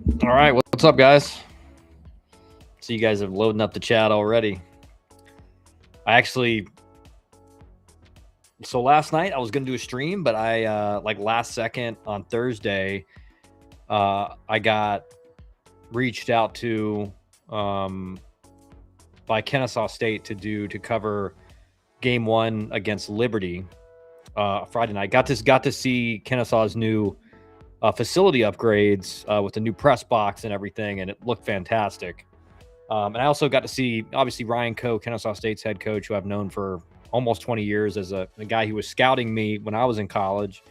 All right, what's up, guys? So you guys are loading up the chat already. I actually, so last night I was gonna do a stream, but I like last second on Thursday, I got reached out to by Kennesaw State to cover Game 1 against Liberty Friday night. Got to see Kennesaw's new facility upgrades with the new press box and everything, and it looked fantastic. And I also got to see, obviously, Ryan Coe, Kennesaw State's head coach, who I've known for almost 20 years as a guy who was scouting me when I was in college.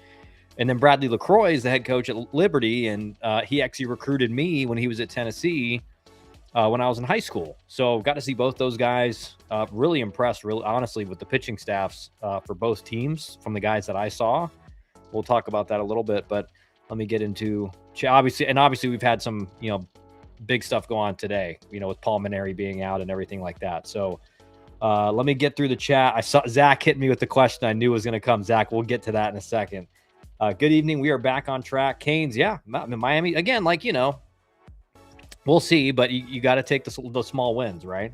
And then Bradley LaCroix is the head coach at Liberty, and he actually recruited me when he was at Tennessee when I was in high school. So got to see both those guys. Really impressed, really honestly, with the pitching staffs for both teams from the guys that I saw. We'll talk about that a little bit, but let me get into obviously we've had some big stuff go on today, with Paul Mainieri being out and everything like that. So let me get through the chat. I saw Zach hit me with the question I knew was going to come. Zach, we'll get to that in a second. Good evening. We are back on track. Canes, yeah, Miami again. We'll see, but you got to take the small wins, right?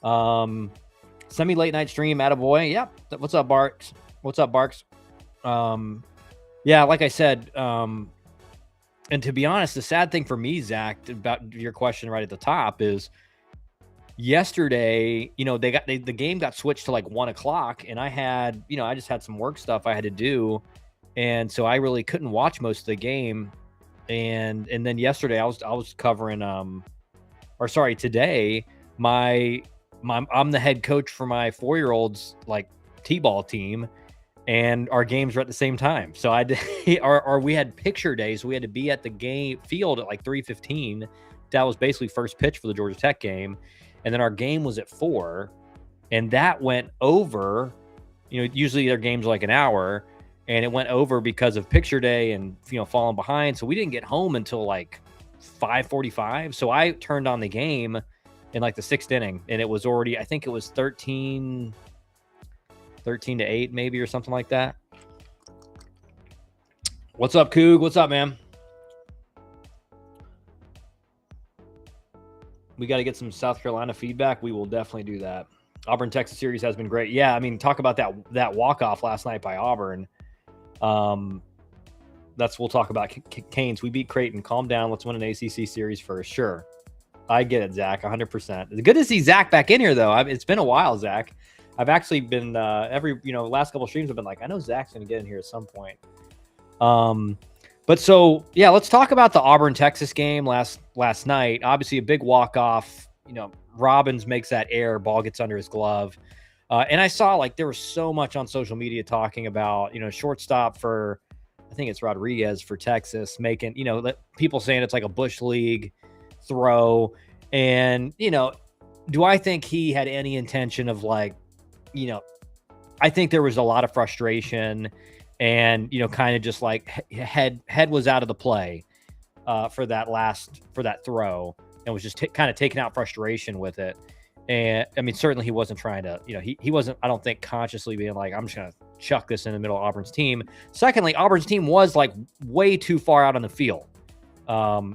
Semi late night stream, attaboy. Yeah. What's up, Barks? What's up, Barks? Yeah, like I said, and to be honest, the sad thing for me, Zach, about your question right at the top is yesterday, the game got switched to like 1:00, and I just had some work stuff I had to do. And so I really couldn't watch most of the game. And then yesterday I was covering, today, I'm the head coach for my 4-year-old's like T-ball team. And our games were at the same time. So we had picture day. So we had to be at the game field at like 3:15. That was basically first pitch for the Georgia Tech game. And then our game was at 4. And that went over. Usually their games are like an hour. And it went over because of picture day and, falling behind. So we didn't get home until like 5:45. So I turned on the game in like the 6th inning. And it was already, I think it was 13 to 8 maybe, or something like that. What's up, Coog? What's up, man? We got to get some South Carolina feedback. We will definitely do that. Auburn Texas series has been great. Yeah, I mean, talk about that walk-off last night by Auburn. We'll talk about Canes. We beat Creighton. Calm down. Let's win an ACC series first. Sure. I get it, Zach, 100%. It's good to see Zach back in here, though. It's been a while, Zach. I've actually been last couple of streams I've been like, I know Zach's going to get in here at some point. But so, yeah, let's talk about the Auburn Texas game last night. Obviously a big walk-off, Robbins makes that error, ball gets under his glove. And I saw like there was so much on social media talking about, shortstop for, I think it's Rodriguez for Texas, making, people saying it's like a Bush League throw. And, do I think he had any intention of like, I think there was a lot of frustration and, kind of just like head was out of the play for that throw, and was just kind of taking out frustration with it. And I mean, certainly he wasn't trying to, he wasn't, I don't think, consciously being like, I'm just going to chuck this in the middle of Auburn's team. Secondly, Auburn's team was like way too far out on the field.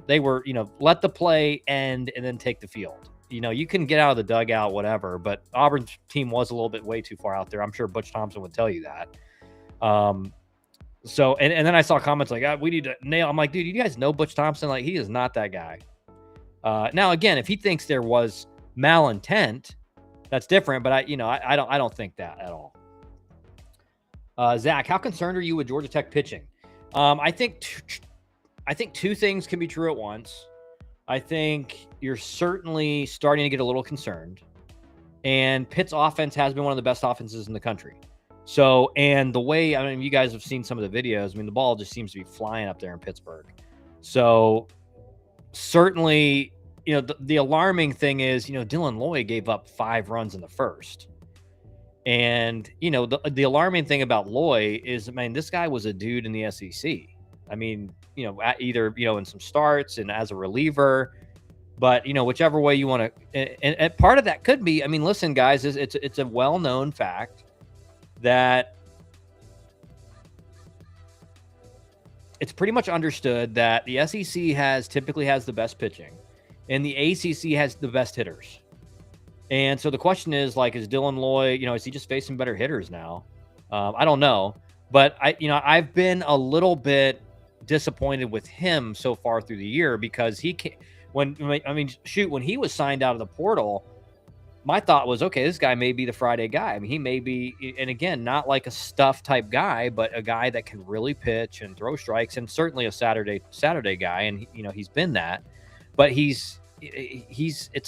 They were, let the play end and then take the field. You can get out of the dugout, whatever, but Auburn's team was a little bit way too far out there. I'm sure Butch Thompson would tell you that. So, and then I saw comments like, we need to nail. I'm like, dude, you guys know Butch Thompson? Like, he is not that guy. Now, again, if he thinks there was malintent, that's different, but I don't think that at all. Zach, how concerned are you with Georgia Tech pitching? I think two things can be true at once. I think you're certainly starting to get a little concerned. And Pitt's offense has been one of the best offenses in the country. So, and the way, I mean, you guys have seen some of the videos. I mean, the ball just seems to be flying up there in Pittsburgh. So, certainly, the alarming thing is, Dylan Lloyd gave up 5 runs in the first. And, the alarming thing about Lloyd is, this guy was a dude in the SEC. I mean, either, in some starts and as a reliever, but, whichever way you want to, and part of that could be, I mean, listen, guys, it's a well-known fact that it's pretty much understood that the SEC typically has the best pitching, and the ACC has the best hitters. And so the question is, like, is Dylan Loy, is he just facing better hitters now? I don't know, but I've been a little bit disappointed with him so far through the year because when he was signed out of the portal, my thought was, okay, this guy may be the Friday guy. I mean, he may be, and again, not like a stuff type guy, but a guy that can really pitch and throw strikes, and certainly a Saturday guy. And he's been that, but it's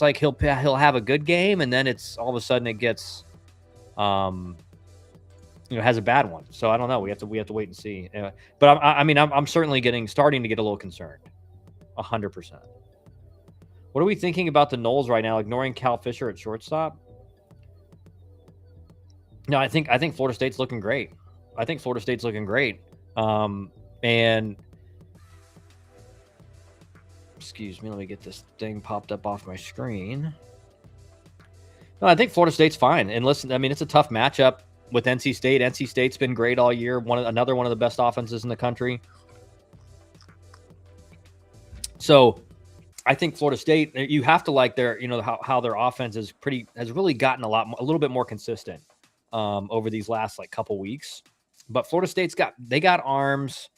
like he'll have a good game, and then it's all of a sudden it gets, has a bad one. So I don't know. We have to wait and see. But I'm certainly starting to get a little concerned. 100%. What are we thinking about the Noles right now? Ignoring Cal Fisher at shortstop? No, I think Florida State's looking great. And excuse me, let me get this thing popped up off my screen. No, I think Florida State's fine. And listen, I mean, it's a tough matchup with NC State. NC State's been great all year. Another one of the best offenses in the country. So I think Florida State, you have to like their, how their offense has really gotten a little bit more consistent over these last couple weeks. But Florida State's got arms.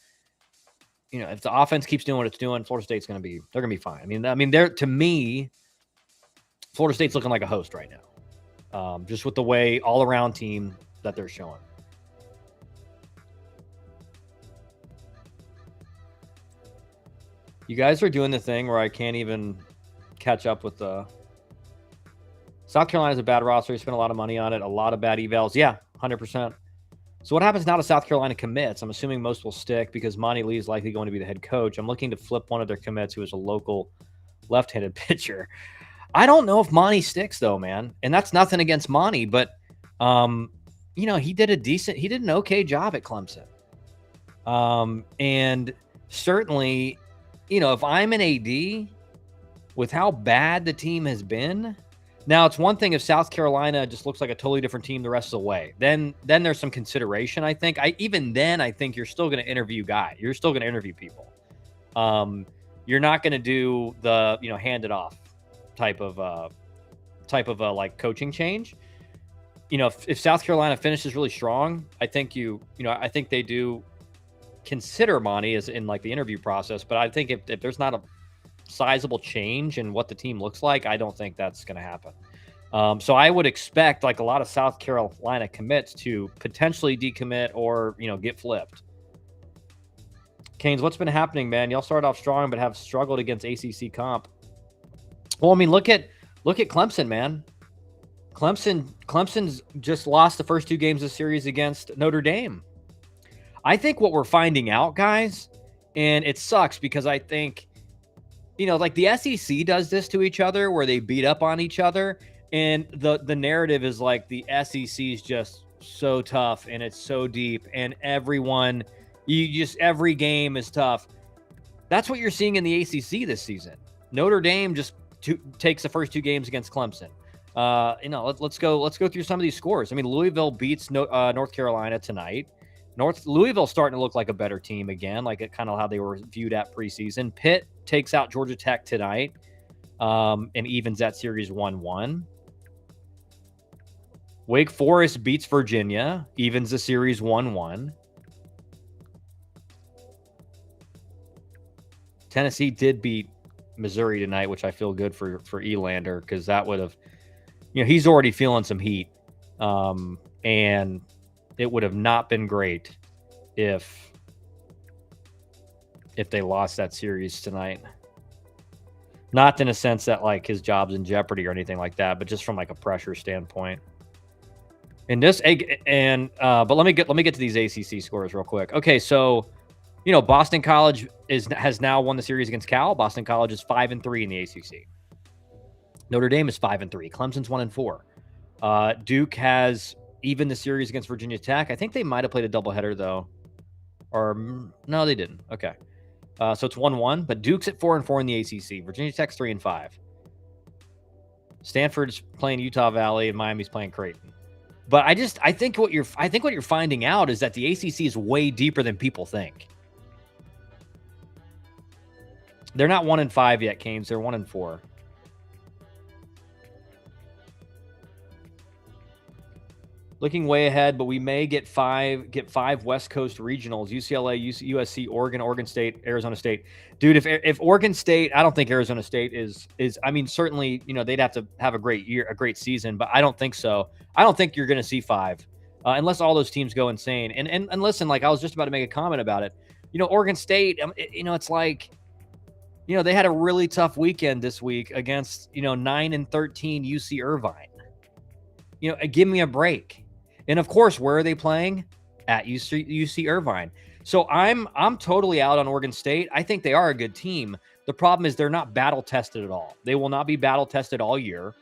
If the offense keeps doing what it's doing, Florida State's they're going to be fine. To me, Florida State's looking like a host right now. Just with the way all around team that they're showing. You guys are doing the thing where I can't even catch up with the South Carolina's a bad roster. You spent a lot of money on it, a lot of bad evals. Yeah, 100%. So what happens now to South Carolina commits? I'm assuming most will stick because Monty Lee is likely going to be the head coach. I'm looking to flip one of their commits who is a local left-handed pitcher. I don't know if Monty sticks though, man. And that's nothing against Monty, but he did an okay job at Clemson. And certainly, if I'm an AD with how bad the team has been, now it's one thing if South Carolina just looks like a totally different team the rest of the way. Then there's some consideration, I think. I think you're still going to interview guys. You're still going to interview people. You're not going to do the, hand it off type of coaching change. If South Carolina finishes really strong, I think I think they do consider Monty as in the interview process, but I think if there's not a sizable change in what the team looks like, I don't think that's going to happen. So I would expect a lot of South Carolina commits to potentially decommit or get flipped. Canes, what's been happening, man? Y'all started off strong but have struggled against ACC comp. Well, look at Clemson, man. Clemson's just lost the first two games of the series against Notre Dame. I think what we're finding out, guys, and it sucks because I think, the SEC does this to each other where they beat up on each other. And the narrative is the SEC is just so tough and it's so deep and every game is tough. That's what you're seeing in the ACC this season. Notre Dame just takes the first two games against Clemson. Let's go through some of these scores. Louisville beats North Carolina tonight. Louisville's starting to look like a better team again, kind of how they were viewed at preseason. Pitt takes out Georgia Tech tonight and evens that series 1-1. Wake Forest beats Virginia, evens the series 1-1. Tennessee did beat Missouri tonight, which I feel good for Elander because that would have, he's already feeling some heat. And it would have not been great if they lost that series tonight. Not in a sense that his job's in jeopardy or anything like that, but just from a pressure standpoint. But let me get to these ACC scores real quick. Okay, so Boston College has now won the series against Cal. Boston College is 5-3 in the ACC. Notre Dame is 5-3. Clemson's 1-4. Duke has even the series against Virginia Tech. I think they might have played a doubleheader though, or no, they didn't. Okay, so it's 1-1. But Duke's at 4-4 in the ACC. Virginia Tech's 3-5. Stanford's playing Utah Valley and Miami's playing Creighton. But I think what you're finding out is that the ACC is way deeper than people think. They're not 1-5 yet, Canes. They're 1-4. Looking way ahead, but we may get five West Coast regionals: UCLA, USC, Oregon, Oregon State, Arizona State. Dude, if Oregon State, I don't think Arizona State is. I mean, certainly, they'd have to have a great year, a great season, but I don't think so. I don't think you're going to see 5, unless all those teams go insane. And listen, like I was just about to make a comment about it. Oregon State, it's like, they had a really tough weekend this week against 9-13 UC Irvine. Give me a break. And of course, where are they playing? At UC Irvine. So I'm totally out on Oregon State. I think they are a good team. The problem is they're not battle tested at all. They will not be battle tested all year.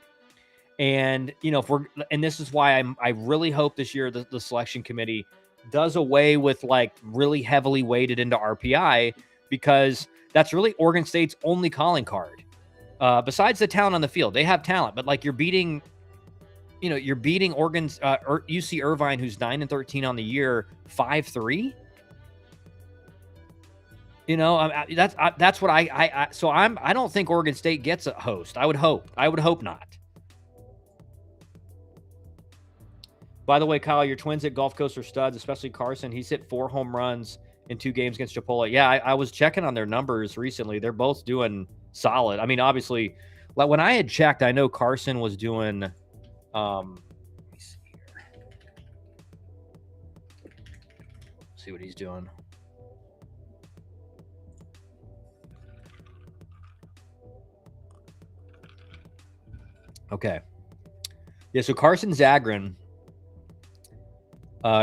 And and this is why I really hope this year the selection committee does away with like really heavily weighted into RPI, because that's really Oregon State's only calling card. Besides the talent on the field, they have talent, but like you're beating Oregon's UC Irvine, who's 9-13 on the year, 5-3. That's what I don't think Oregon State gets a host. I would hope not. By the way, Kyle, your Twins at Gulf Coast are studs, especially Carson. He's hit 4 home runs in 2 games against Chipola. Yeah, I was checking on their numbers recently. They're both doing solid. I mean, obviously, like when I had checked, I know Carson was doing. Let me see here. See what he's doing. Okay. Yeah, so Carson Zagrin,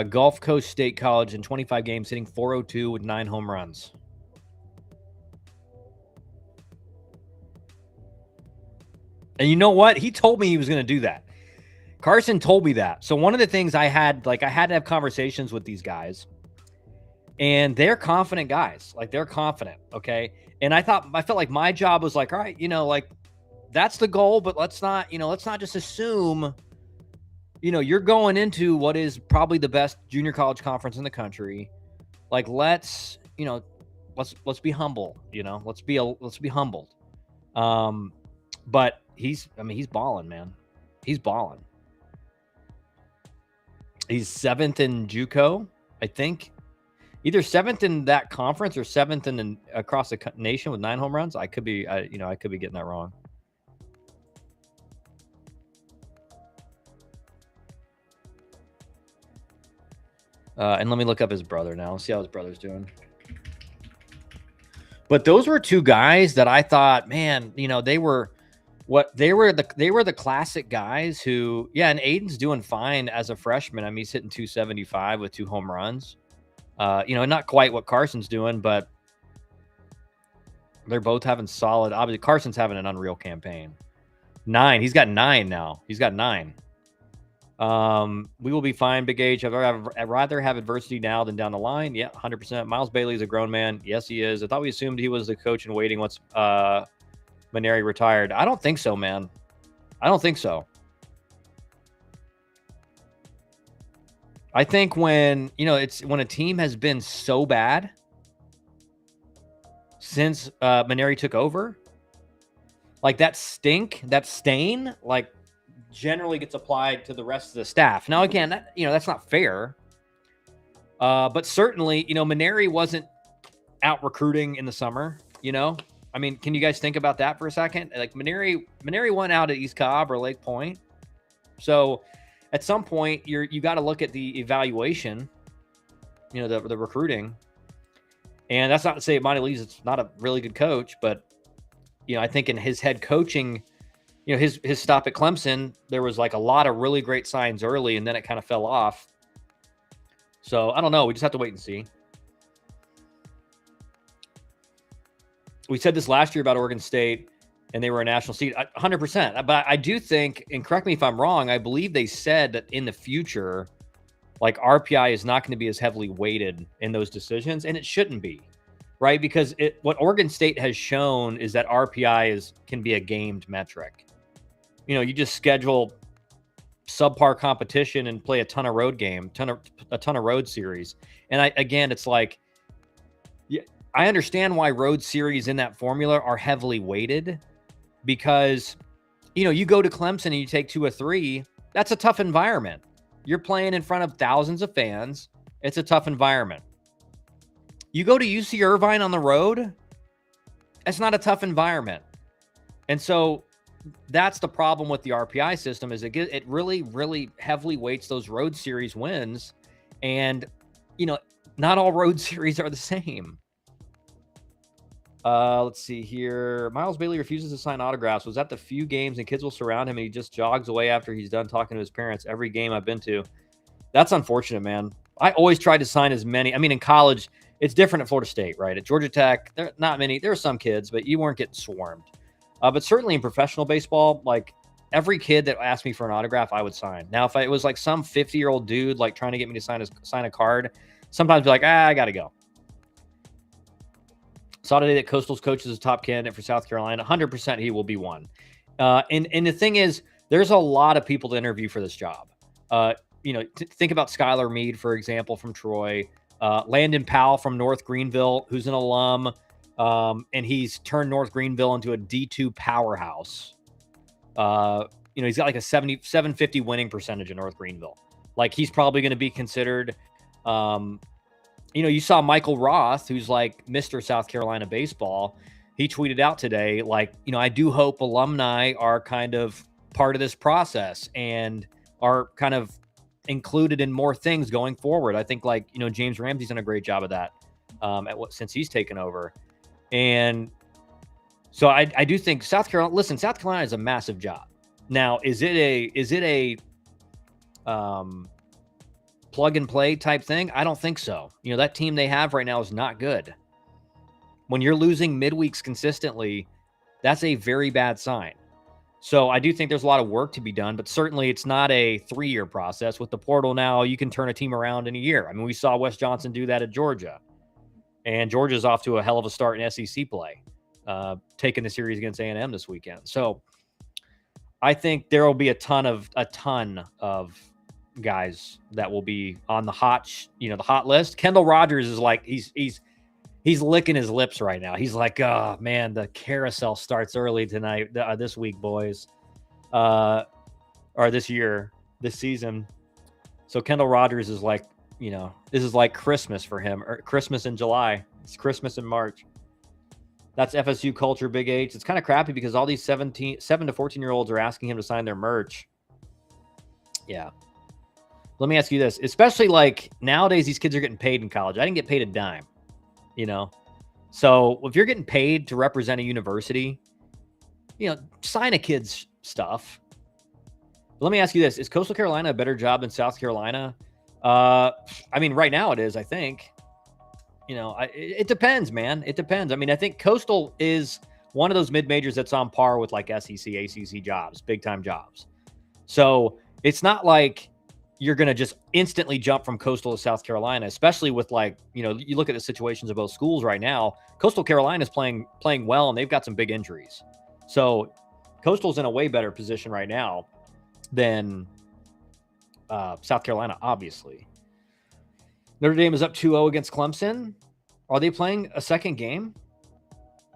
Gulf Coast State College, in 25 games, hitting .402 with 9 home runs. And you know what? He told me he was going to do that. Carson told me that. So one of the things I had to have conversations with these guys, and they're confident guys. Like, they're confident, okay? And I felt like my job was like, all right, like that's the goal, but let's not just assume, you're going into what is probably the best junior college conference in the country. Like, let's be humble, let's be humbled. But he's balling, man. He's balling. He's 7th in JUCO, I think. Either 7th in that conference or 7th in across the nation with 9 home runs. I could be getting that wrong. And let me look up his brother now. See how his brother's doing. But those were 2 guys that I thought, man, they were the classic guys who, yeah, and Aiden's doing fine as a freshman. I mean, he's hitting 275 with 2 home runs. Not quite what Carson's doing, but they're both having solid. Obviously, Carson's having an unreal campaign. 9. He's got 9 now. He's got 9. We will be fine, Big H. I'd rather have adversity now than down the line. Yeah, 100%. Miles Bailey's a grown man. Yes, he is. I thought we assumed he was the coach in waiting once Mainieri retired. I don't think so, man. I don't think so. I think when a team has been so bad since Mainieri took over, like that stain, like generally gets applied to the rest of the staff. Now, again, that's not fair. But certainly, Mainieri wasn't out recruiting in the summer. I mean, can you guys think about that for a second? Like Mainieri went out at East Cobb or Lake Point. So at some point, you got to look at the evaluation, the recruiting. And that's not to say Monty Lee's it's not a really good coach, but I think in his head coaching, his stop at Clemson, there was like a lot of really great signs early, and then it kind of fell off. So I don't know. We just have to wait and see. We said this last year about Oregon State, and they were a national seed, 100%. But I do think, and correct me if I'm wrong, I believe they said that in the future, like RPI is not going to be as heavily weighted in those decisions, and it shouldn't be, right? Because what Oregon State has shown is that RPI can be a gamed metric. You just schedule subpar competition and play a ton of road game, a ton of road series. And it's like, yeah, I understand why road series in that formula are heavily weighted because, you go to Clemson and you take 2 or 3. That's a tough environment. You're playing in front of thousands of fans. It's a tough environment. You go to UC Irvine on the road, it's not a tough environment. And so that's the problem with the RPI system is it really, really heavily weights those road series wins. And, not all road series are the same. Let's see here. Miles Bailey refuses to sign autographs. Was at the few games and kids will surround him and he just jogs away after he's done talking to his parents every game I've been to. That's unfortunate, man. I always tried to sign as many. I mean, in college, it's different at Florida State, right? At Georgia Tech, there are not many. There are some kids, but you weren't getting swarmed. But certainly in professional baseball, like every kid that asked me for an autograph, I would sign. Now, if it was like some 50-year-old dude like trying to get me to sign a card, sometimes I'd be like, I got to go. Saw today that Coastal's coach is a top candidate for South Carolina. 100% he will be one. And the thing is, there's a lot of people to interview for this job. Think about Skylar Meade, for example, from Troy. Landon Powell from North Greenville, who's an alum. And he's turned North Greenville into a D2 powerhouse. He's got like a 750 winning percentage in North Greenville. Like he's probably going to be considered, you saw Michael Roth, who's like Mr. South Carolina baseball. He tweeted out today, like, I do hope alumni are kind of part of this process and are kind of included in more things going forward. I think James Ramsey's done a great job of that since he's taken over. And so I do think South Carolina is a massive job. Now, is it a plug and play type thing? I don't think so. That team they have right now is not good. When you're losing midweeks consistently, that's a very bad sign. So I do think there's a lot of work to be done, but certainly it's not a 3-year process. With the portal now, you can turn a team around in a year. I mean, we saw Wes Johnson do that at Georgia. And Georgia's off to a hell of a start in SEC play, taking the series against A&M this weekend. So I think there will be a ton of guys that will be on the hot list. Kendall Rogers is like he's licking his lips right now. He's like, oh man, the carousel starts early tonight, this week, boys, or this season. So Kendall Rogers is like, this is like Christmas for him, or Christmas in July. It's Christmas in March. That's FSU culture, Big H. It's kind of crappy because all these 7 to 14-year-olds are asking him to sign their merch. Yeah. Let me ask you this. Especially like nowadays, these kids are getting paid in college. I didn't get paid a dime, So if you're getting paid to represent a university, sign a kid's stuff. But let me ask you this. Is Coastal Carolina a better job than South Carolina? I mean, right now it is, I think. It depends, man. It depends. I mean, I think Coastal is one of those mid-majors that's on par with like SEC, ACC jobs, big-time jobs. So it's not like you're going to just instantly jump from Coastal to South Carolina, especially with you look at the situations of both schools right now. Coastal Carolina is playing well, and they've got some big injuries. So Coastal's in a way better position right now than South Carolina, obviously. Notre Dame is up 2-0 against Clemson. Are they playing a second game?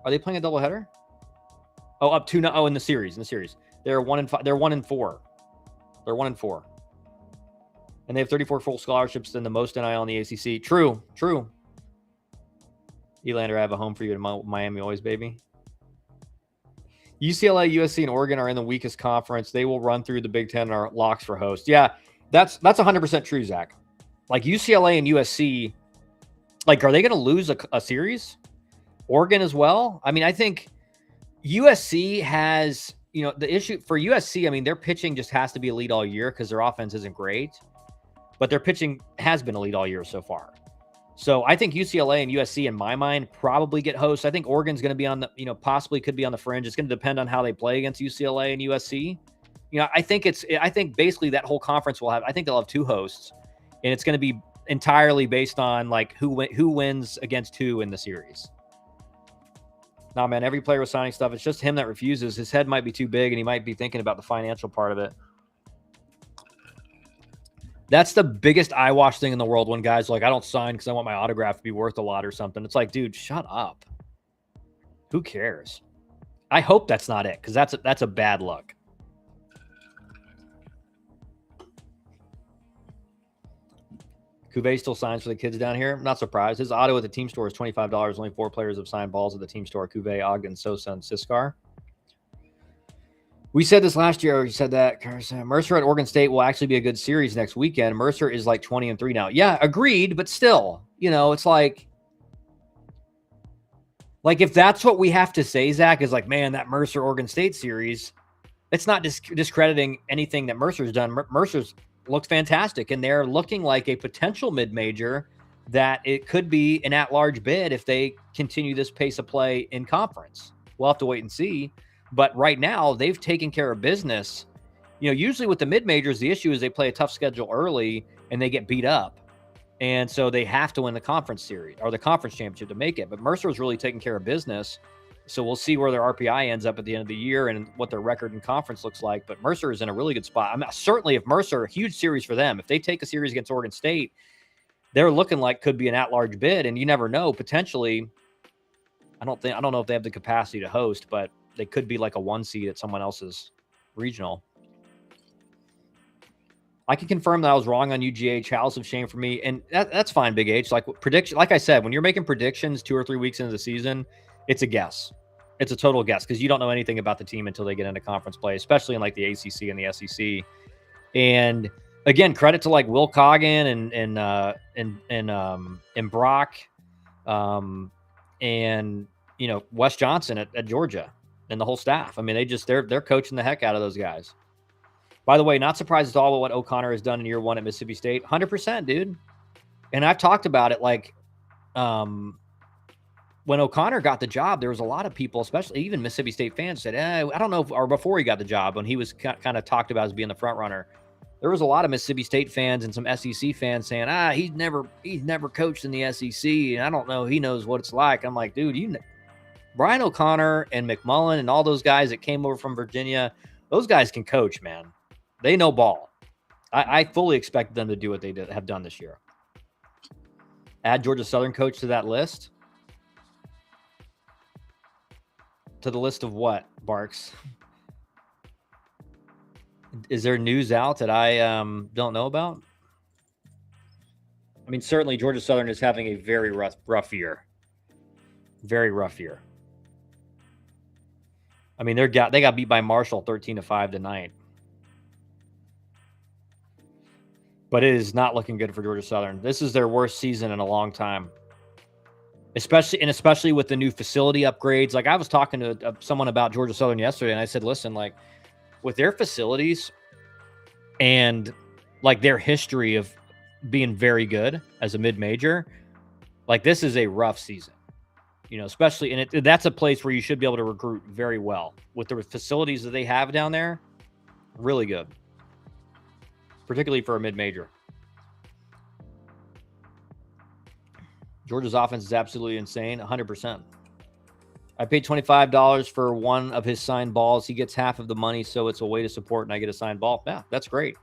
Are they playing a doubleheader? Oh, up 2-0. Oh, in the series. They're 1-5. They're 1-4. They're 1-4. And they have 34 full scholarships and the most NIL in the ACC. True. Elander, I have a home for you in Miami always, baby. UCLA, USC, and Oregon are in the weakest conference. They will run through the Big Ten and are locks for host. Yeah, that's 100% true, Zach. Like UCLA and USC, like, are they going to lose a series? Oregon as well? I mean, I think USC has, the issue for USC, I mean, their pitching just has to be elite all year because their offense isn't great. But their pitching has been elite all year so far. So I think UCLA and USC, in my mind, probably get hosts. I think Oregon's going to be on the, possibly could be on the fringe. It's going to depend on how they play against UCLA and USC. I think basically that whole conference will have, I think they'll have 2 hosts. And it's going to be entirely based on like who wins against who in the series. Nah, man, every player was signing stuff. It's just him that refuses. His head might be too big, and he might be thinking about the financial part of it. That's the biggest eyewash thing in the world when guys are like, I don't sign because I want my autograph to be worth a lot or something. It's like, dude, shut up. Who cares? I hope that's not it, because that's a bad look. Cuvée still signs for the kids down here. I'm not surprised. His auto at the team store is $25. Only 4 players have signed balls at the team store: Cuvée, Ogden, Sosa, and Siskar. We said this last year. You said that. Mercer at Oregon State will actually be a good series next weekend. Mercer is like 20-3 now. Yeah, agreed, but still, it's like if that's what we have to say, Zach, is like, man, that Mercer Oregon State series, it's not discrediting anything that Mercer's done. Mercer's looked fantastic, and they're looking like a potential mid-major that it could be an at-large bid if they continue this pace of play in conference. We'll have to wait and see. But right now, they've taken care of business. Usually with the mid-majors, the issue is they play a tough schedule early and they get beat up. And so they have to win the conference series or the conference championship to make it. But Mercer's really taking care of business. So we'll see where their RPI ends up at the end of the year and what their record in conference looks like. But Mercer is in a really good spot. I mean, certainly if Mercer, a huge series for them, if they take a series against Oregon State, they're looking like could be an at-large bid. And you never know, potentially, I don't know if they have the capacity to host, but they could be like a 1 seed at someone else's regional. I can confirm that I was wrong on UGH. House of shame for me. And that's fine, Big H. Like I said, when you're making predictions 2 or 3 weeks into the season, it's a guess. It's a total guess because you don't know anything about the team until they get into conference play, especially in like the ACC and the SEC. And again, credit to like Will Coggin and Brock, and Wes Johnson at Georgia and the whole staff. I mean, they're coaching the heck out of those guys. By the way, not surprised at all with what O'Connor has done in year 1 at Mississippi State. 100%, dude. And I've talked about it like. When O'Connor got the job, there was a lot of people, especially even Mississippi State fans, said, I don't know, or before he got the job, when he was kind of talked about as being the front runner, there was a lot of Mississippi State fans and some SEC fans saying, he's never coached in the SEC, and I don't know, he knows what it's like. I'm like, dude, Brian O'Connor and McMullen and all those guys that came over from Virginia, those guys can coach, man. They know ball. I fully expect them to do what they have done this year. Add Georgia Southern coach to that list. To the list of what, Barks? Is there news out that I don't know about? I mean, certainly Georgia Southern is having a very rough year. Very rough year. I mean, they got beat by Marshall 13-5 tonight. But it is not looking good for Georgia Southern. This is their worst season in a long time. Especially with the new facility upgrades. Like I was talking to someone about Georgia Southern yesterday, and I said, listen, like with their facilities and like their history of being very good as a mid-major, like this is a rough season, especially, and that's a place where you should be able to recruit very well with the facilities that they have down there. Really good, particularly for a mid-major. Georgia's offense is absolutely insane, 100%. I paid $25 for one of his signed balls. He gets half of the money, so it's a way to support, and I get a signed ball. Yeah, that's great.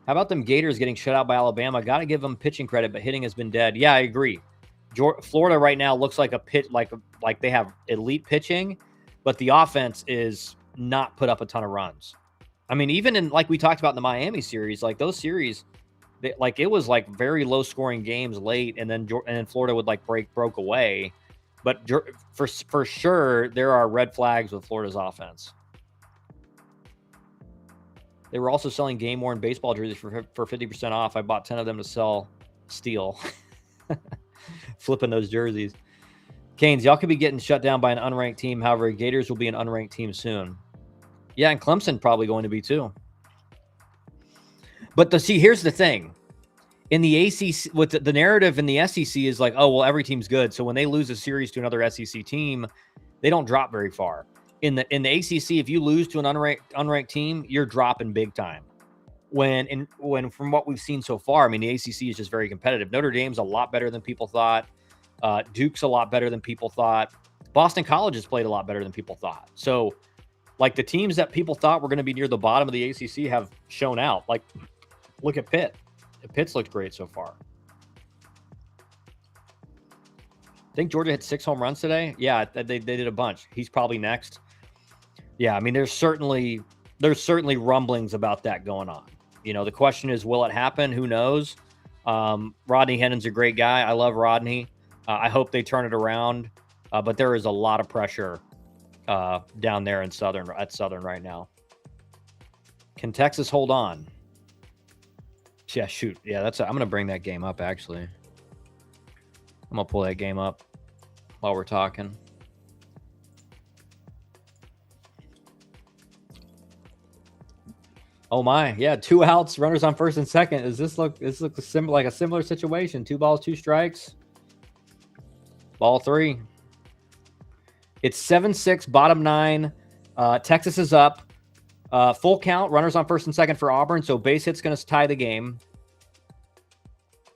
How about them Gators getting shut out by Alabama? Got to give them pitching credit, but hitting has been dead. Yeah, I agree. Florida right now looks like a pit, like they have elite pitching, but the offense is not put up a ton of runs. I mean, even in like we talked about in the Miami series, like those series. It was like very low scoring games late, and then Florida would like broke away. But for sure, there are red flags with Florida's offense. They were also selling game worn baseball jerseys for 50% off. I bought 10 of them to steal, flipping those jerseys. Canes, y'all could be getting shut down by an unranked team. However, Gators will be an unranked team soon. Yeah, and Clemson probably going to be too. But here's the thing. In the ACC, with the narrative in the SEC is like, oh, well, every team's good. So when they lose a series to another SEC team, they don't drop very far. In the ACC, if you lose to an unranked team, you're dropping big time. When from what we've seen so far, I mean, the ACC is just very competitive. Notre Dame's a lot better than people thought. Duke's a lot better than people thought. Boston College has played a lot better than people thought. So, like the teams that people thought were going to be near the bottom of the ACC have shown out. Like, look at Pitt. Pitts looked great so far. I think Georgia hit 6 home runs today. Yeah, they did a bunch. He's probably next. Yeah, I mean, there's certainly rumblings about that going on. You know, the question is, will it happen? Who knows? Rodney Hennon's a great guy. I love Rodney. I hope they turn it around. But there is a lot of pressure down there at Southern right now. Can Texas hold on? Yeah, shoot. Yeah, I'm going to bring that game up, actually. I'm going to pull that game up while we're talking. Oh my, yeah, 2 outs, runners on first and second. This looks like a similar situation. 2 balls, 2 strikes. Ball 3. It's 7-6, bottom 9. Texas is up. Full count, runners on first and second for Auburn, so base hit's going to tie the game.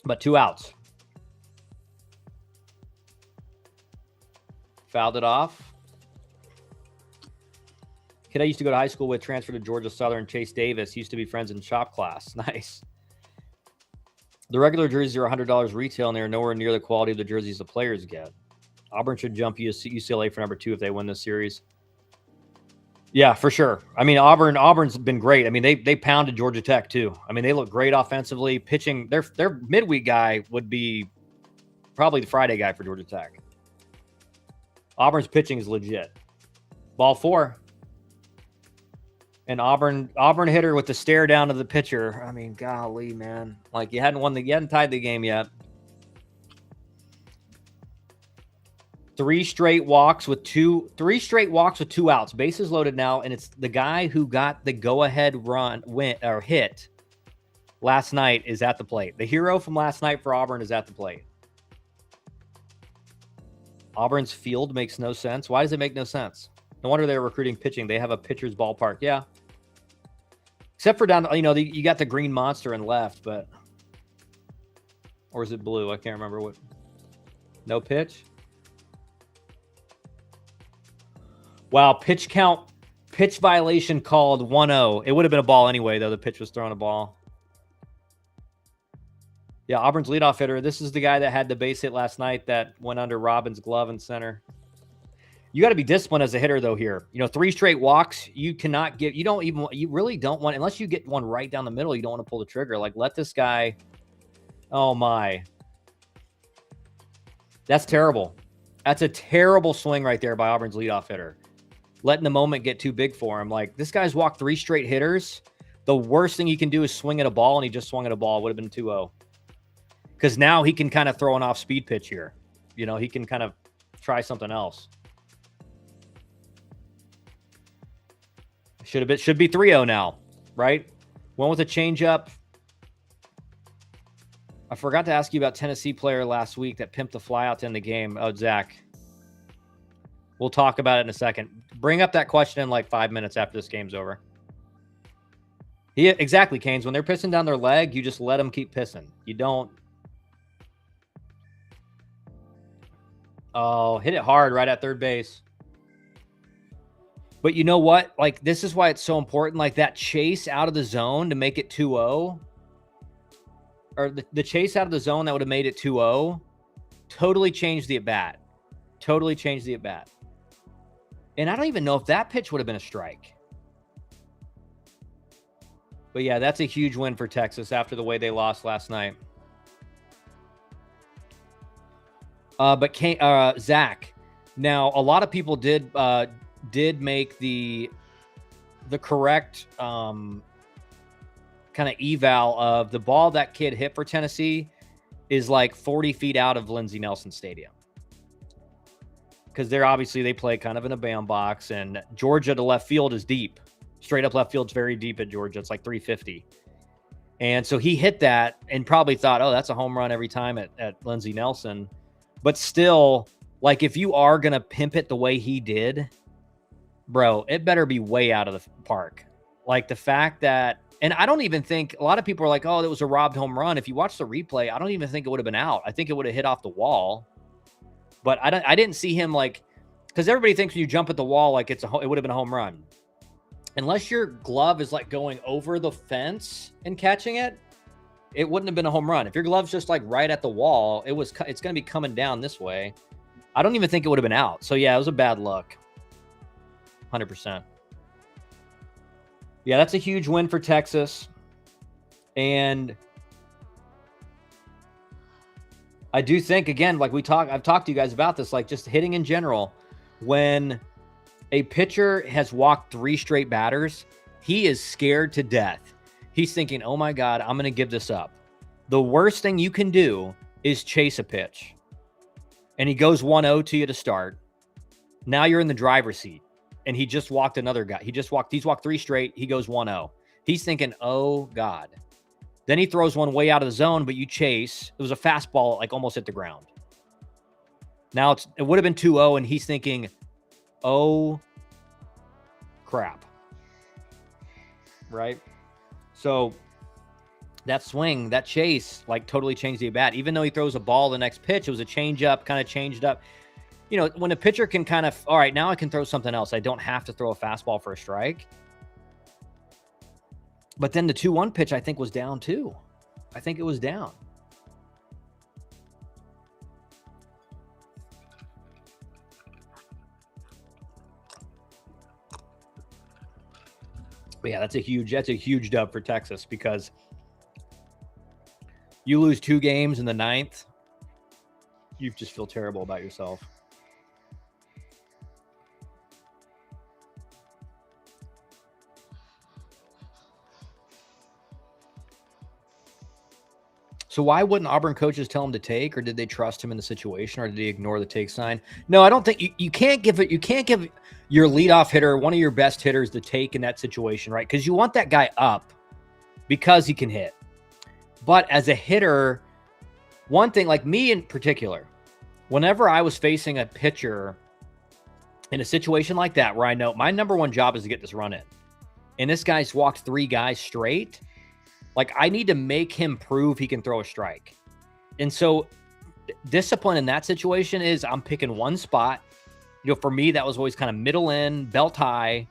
But 2 outs. Fouled it off. Kid I used to go to high school with, transferred to Georgia Southern. Chase Davis used to be friends in shop class. Nice. The regular jerseys are $100 retail, and they are nowhere near the quality of the jerseys the players get. Auburn should jump UCLA for number 2 if they win this series. Yeah, for sure. I mean, Auburn's been great. I mean, they pounded Georgia Tech too. I mean, they look great offensively. Pitching, their midweek guy would be probably the Friday guy for Georgia Tech. Auburn's pitching is legit. Ball 4. And Auburn hitter with the stare down to the pitcher. I mean, golly, man. Like you hadn't tied the game yet. 3 straight walks with 2 outs. Bases loaded now, and it's the guy who got the go-ahead hit last night is at the plate. The hero from last night for Auburn is at the plate. Auburn's field makes no sense. Why does it make no sense? No wonder they're recruiting pitching. They have a pitcher's ballpark. Yeah. Except for down, you got the green monster in left, but... Or is it blue? I can't remember what... No pitch? Wow, pitch violation called 1-0. It would have been a ball anyway, though. The pitch was throwing a ball. Yeah, Auburn's leadoff hitter. This is the guy that had the base hit last night that went under Robbins' glove in center. You got to be disciplined as a hitter, though, here. 3 straight walks, you cannot give... You really don't want... Unless you get one right down the middle, you don't want to pull the trigger. Like, let this guy... Oh, my. That's terrible. That's a terrible swing right there by Auburn's leadoff hitter. Letting the moment get too big for him. Like, this guy's walked 3 straight hitters. The worst thing you can do is swing at a ball, and he just swung at a ball. It would have been 2-0. Because now he can kind of throw an off-speed pitch here. He can kind of try something else. Should be 3-0 now, right? Went with a changeup. I forgot to ask you about Tennessee player last week that pimped the flyout to end the game. Oh, Zach. We'll talk about it in a second. Bring up that question in like 5 minutes after this game's over. Exactly, Canes. When they're pissing down their leg, you just let them keep pissing. You don't. Oh, hit it hard right at third base. But you know what? Like, this is why it's so important. Like, that chase out of the zone to make it 2-0. Or the chase out of the zone that would have made it 2-0 totally changed the at-bat. Totally changed the at-bat. And I don't even know if that pitch would have been a strike. But yeah, that's a huge win for Texas after the way they lost last night. But Zach, now a lot of people did make the correct kind of eval of the ball that kid hit for Tennessee is like 40 feet out of Lindsey Nelson Stadium. Because they play kind of in a bandbox, and Georgia to left field is deep. Straight up left field's very deep at Georgia. It's like 350. And so he hit that and probably thought, oh, that's a home run every time at Lindsey Nelson. But still, like, if you are going to pimp it the way he did, bro, it better be way out of the park. Like, the fact that, and I don't even think, a lot of people are like, oh, that was a robbed home run. If you watch the replay, I don't even think it would have been out. I think it would have hit off the wall. But I didn't see him, like, because everybody thinks when you jump at the wall, like, it would have been a home run. Unless your glove is like going over the fence and catching it, it wouldn't have been a home run. If your glove's just like right at the wall, it's going to be coming down this way. I don't even think it would have been out. So yeah, it was a bad luck. 100%. Yeah, that's a huge win for Texas. And I do think, again, like I've talked to you guys about this, like just hitting in general, when a pitcher has walked 3 straight batters, he is scared to death. He's thinking, oh my God, I'm going to give this up. The worst thing you can do is chase a pitch. And he goes 1-0 to you to start. Now you're in the driver's seat. And he just walked another guy. He's walked 3 straight. He goes 1-0. He's thinking, oh God. Then he throws one way out of the zone, but you chase. It was a fastball, like almost hit the ground. Now it would have been 2-0, and he's thinking, oh crap. Right? So that swing, that chase, like totally changed the at-bat. Even though he throws a ball the next pitch, it was a changeup, kind of changed up. You know, when a pitcher can kind of, all right, now I can throw something else. I don't have to throw a fastball for a strike. But then the 2-1 pitch, I think, was down too. I think it was down. But yeah, that's a huge dub for Texas, because you lose 2 games in the 9th, you just feel terrible about yourself. So why wouldn't Auburn coaches tell him to take, or did they trust him in the situation, or did he ignore the take sign? No, I don't think you can't give it. You can't give your leadoff hitter, one of your best hitters, the take in that situation, right? Because you want that guy up because he can hit. But as a hitter, one thing, like me in particular, whenever I was facing a pitcher in a situation like that, where I know my number one job is to get this run in, and this guy's walked 3 guys straight, like, I need to make him prove he can throw a strike. And so discipline in that situation is I'm picking one spot. You know, for me, that was always kind of middle in, belt high.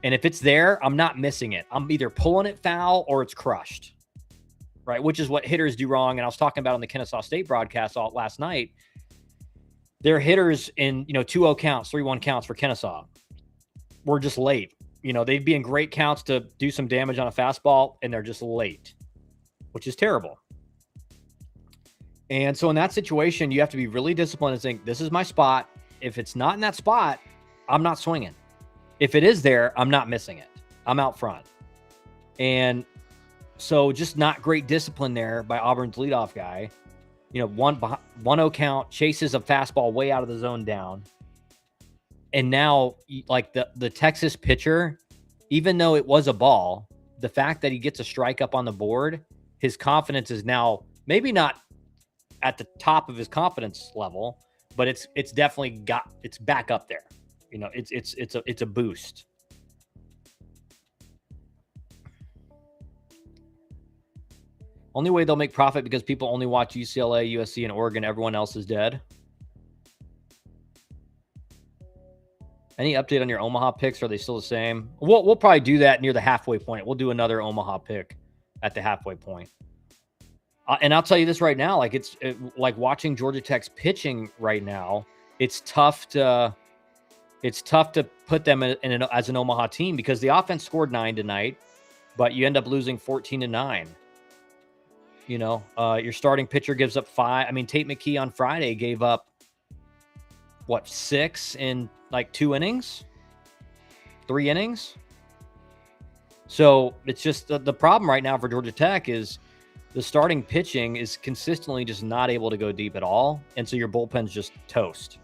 And if it's there, I'm not missing it. I'm either pulling it foul or it's crushed, right? Which is what hitters do wrong. And I was talking about on the Kennesaw State broadcast last night. Their hitters in, 2-0 counts, 3-1 counts for Kennesaw were just late. You know, they'd be in great counts to do some damage on a fastball, and they're just late, which is terrible. And so in that situation, you have to be really disciplined and think, this is my spot. If it's not in that spot, I'm not swinging. If it is there, I'm not missing it. I'm out front. And so just not great discipline there by Auburn's leadoff guy. 1-0 count, chases a fastball way out of the zone down. And now, like the Texas pitcher, even though it was a ball, the fact that he gets a strike up on the board, his confidence is now maybe not at the top of his confidence level, but it's definitely it's back up there. It's a boost. Only way they'll make profit because people only watch UCLA, USC, and Oregon. Everyone else is dead. Any update on your Omaha picks? Are they still the same? We'll probably do that near the halfway point. We'll do another Omaha pick at the halfway point. And I'll tell you this right now, like like watching Georgia Tech's pitching right now, it's tough to put them as an Omaha team because the offense scored 9 tonight, but you end up losing 14-9. Your starting pitcher gives up 5. I mean, Tate McKee on Friday gave up 6 in like 2 innings, 3 innings. So it's just the problem right now for Georgia Tech is the starting pitching is consistently just not able to go deep at all. And so your bullpen's just toast.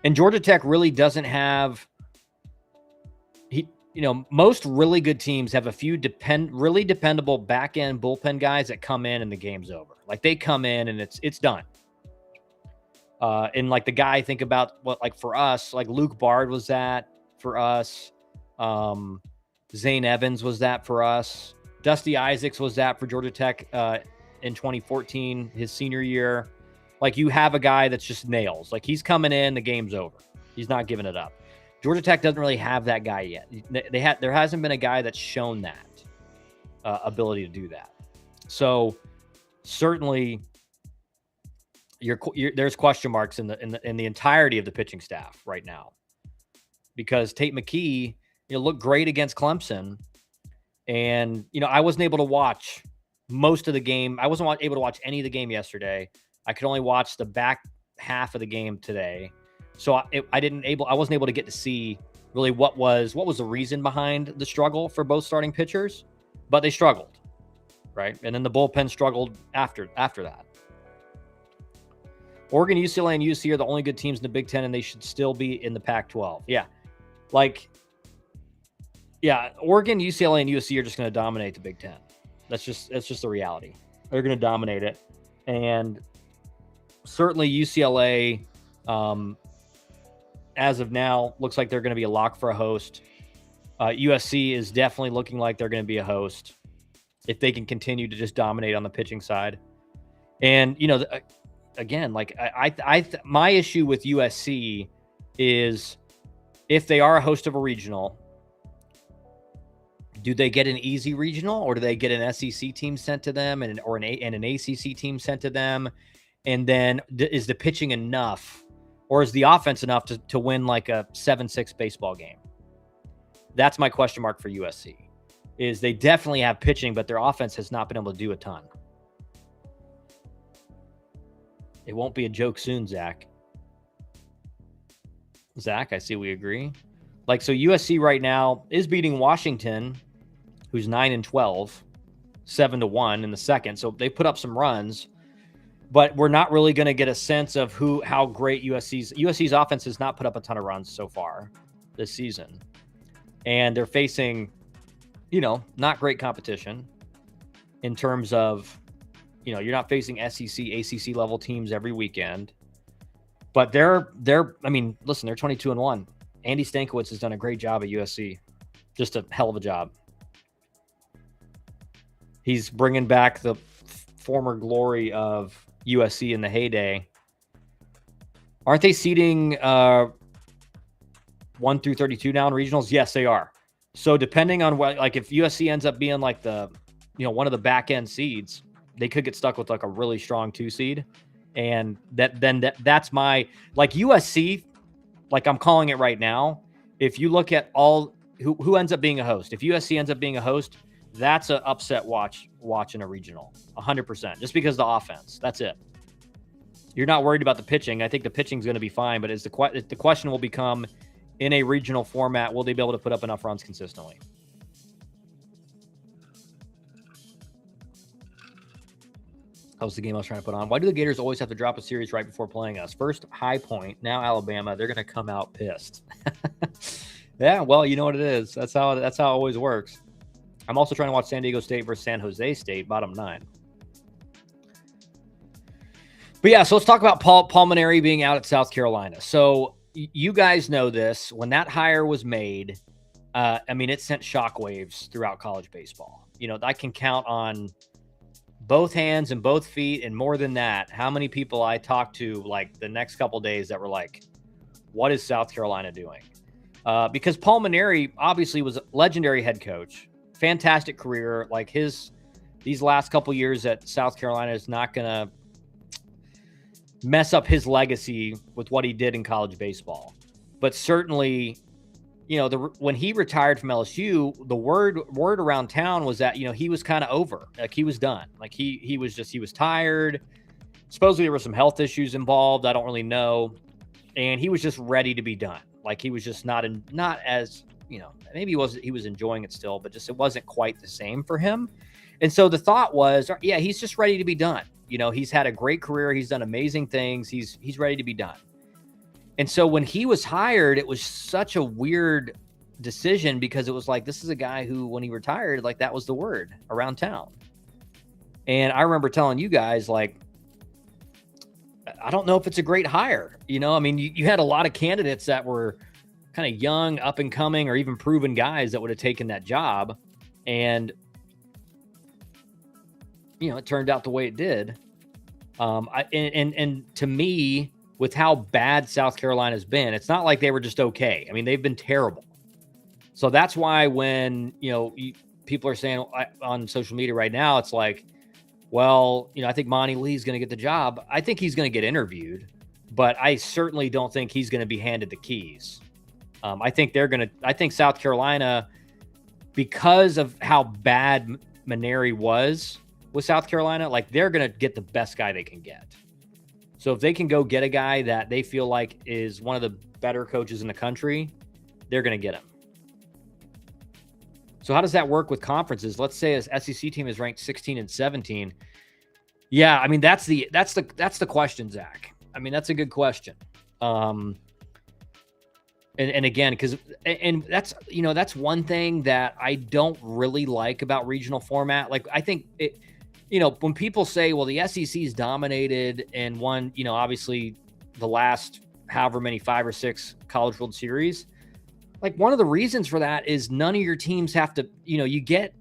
And Georgia Tech really doesn't have, most really good teams have a few really dependable back end bullpen guys that come in and the game's over. Like they come in and it's done. And like the guy, think about what, like for us, like Luke Bard was that for us. Zane Evans was that for us. Dusty Isaacs was that for Georgia Tech in 2014, his senior year. Like you have a guy that's just nails. Like he's coming in, the game's over. He's not giving it up. Georgia Tech doesn't really have that guy yet. There hasn't been a guy that's shown that. ability to do that. So certainly, there's question marks in the entirety of the pitching staff right now, because Tate McKee, looked great against Clemson, and I wasn't able to watch most of the game. I wasn't able to watch any of the game yesterday. I could only watch the back half of the game today, so I wasn't able to get to see really what was the reason behind the struggle for both starting pitchers, but they struggled, right? And then the bullpen struggled after that. Oregon, UCLA, and USC are the only good teams in the Big Ten, and they should still be in the Pac-12. Oregon, UCLA, and USC are just going to dominate the Big Ten. That's just the reality. They're going to dominate it, and certainly UCLA, as of now, looks like they're going to be a lock for a host. USC is definitely looking like they're going to be a host if they can continue to just dominate on the pitching side. And again, my issue with USC is, if they are a host of a regional, do they get an easy regional, or do they get an SEC team sent to them and an ACC team sent to them? And then is the pitching enough, or is the offense enough to win like a 7-6 baseball game? That's my question mark for USC. Is they definitely have pitching, but their offense has not been able to do a ton. It won't be a joke soon, Zach. Zach, I see we agree. So USC right now is beating Washington, who's 9-12, 7-1 in the second. So they put up some runs, but we're not really going to get a sense of how great USC's offense has not put up a ton of runs so far this season. And they're facing, not great competition in terms of, you're not facing SEC, ACC level teams every weekend, but they're 22-1. Andy Stankiewicz has done a great job at USC. Just a hell of a job. He's bringing back the former glory of USC in the heyday. Aren't they seeding 1 through 32 now in regionals? Yes, they are. So depending on if USC ends up being one of the back end seeds, they could get stuck with a really strong 2 seed. And that's my USC, I'm calling it right now. If you look at all who ends up being a host, if USC ends up being a host, that's an upset watch in a regional, 100%, just because of the offense. That's it. You're not worried about the pitching. I think the pitching is going to be fine, but the question will become, in a regional format, will they be able to put up enough runs consistently? That was the game I was trying to put on. Why do the Gators always have to drop a series right before playing us? First, High Point, now Alabama. They're going to come out pissed. Yeah, well, you know what it is. That's how it always works. I'm also trying to watch San Diego State versus San Jose State, bottom 9. But yeah, so let's talk about Paul Mainieri being out at South Carolina. So you guys know this. When that hire was made, it sent shockwaves throughout college baseball. I can count on both hands and both feet, and more than that, how many people I talked to the next couple days that were like, what is South Carolina doing? Because Paul Mainieri obviously was a legendary head coach, fantastic career. These last couple years at South Carolina is not going to mess up his legacy with what he did in college baseball. But certainly, when he retired from LSU, the word around town was that, he was kind of over. He was done. He was tired. Supposedly there were some health issues involved. I don't really know. And he was just ready to be done. He was just not as, maybe he was enjoying it still, but just it wasn't quite the same for him. And so the thought was, yeah, he's just ready to be done. He's had a great career. He's done amazing things. He's ready to be done. And so when he was hired, it was such a weird decision, because it was this is a guy who, when he retired, that was the word around town. And I remember telling you guys, I don't know if it's a great hire. You had a lot of candidates that were kind of young, up and coming, or even proven guys that would have taken that job. And, it turned out the way it did. And to me, with how bad South Carolina's been, it's not like they were just okay. They've been terrible. So that's why when, people are saying on social media right now, it's like, well, I think Monty Lee's going to get the job. I think he's going to get interviewed, but I certainly don't think he's going to be handed the keys. I think I think South Carolina, because of how bad Mainieri was with South Carolina, like they're going to get the best guy they can get. So if they can go get a guy that they feel like is one of the better coaches in the country, they're going to get him. So how does that work with conferences? Let's say an SEC team is ranked 16 and 17. Yeah, I mean that's the question, Zach. I mean that's a good question. And again, because that's one thing that I don't really like about regional format. Like I think it, when people say, well, the SEC's dominated and won, obviously the last however many 5 or 6 College World Series, like one of the reasons for that is none of your teams have to, you get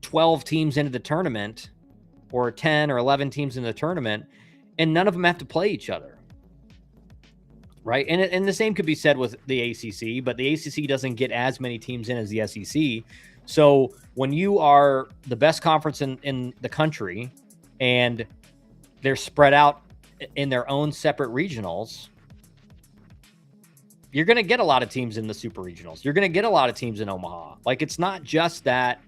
12 teams into the tournament or 10 or 11 teams in the tournament and none of them have to play each other. Right. And the same could be said with the ACC, but the ACC doesn't get as many teams in as the SEC. So when you are the best conference in the country and they're spread out in their own separate regionals, you're going to get a lot of teams in the super regionals. You're going to get a lot of teams in Omaha. Like it's not just that.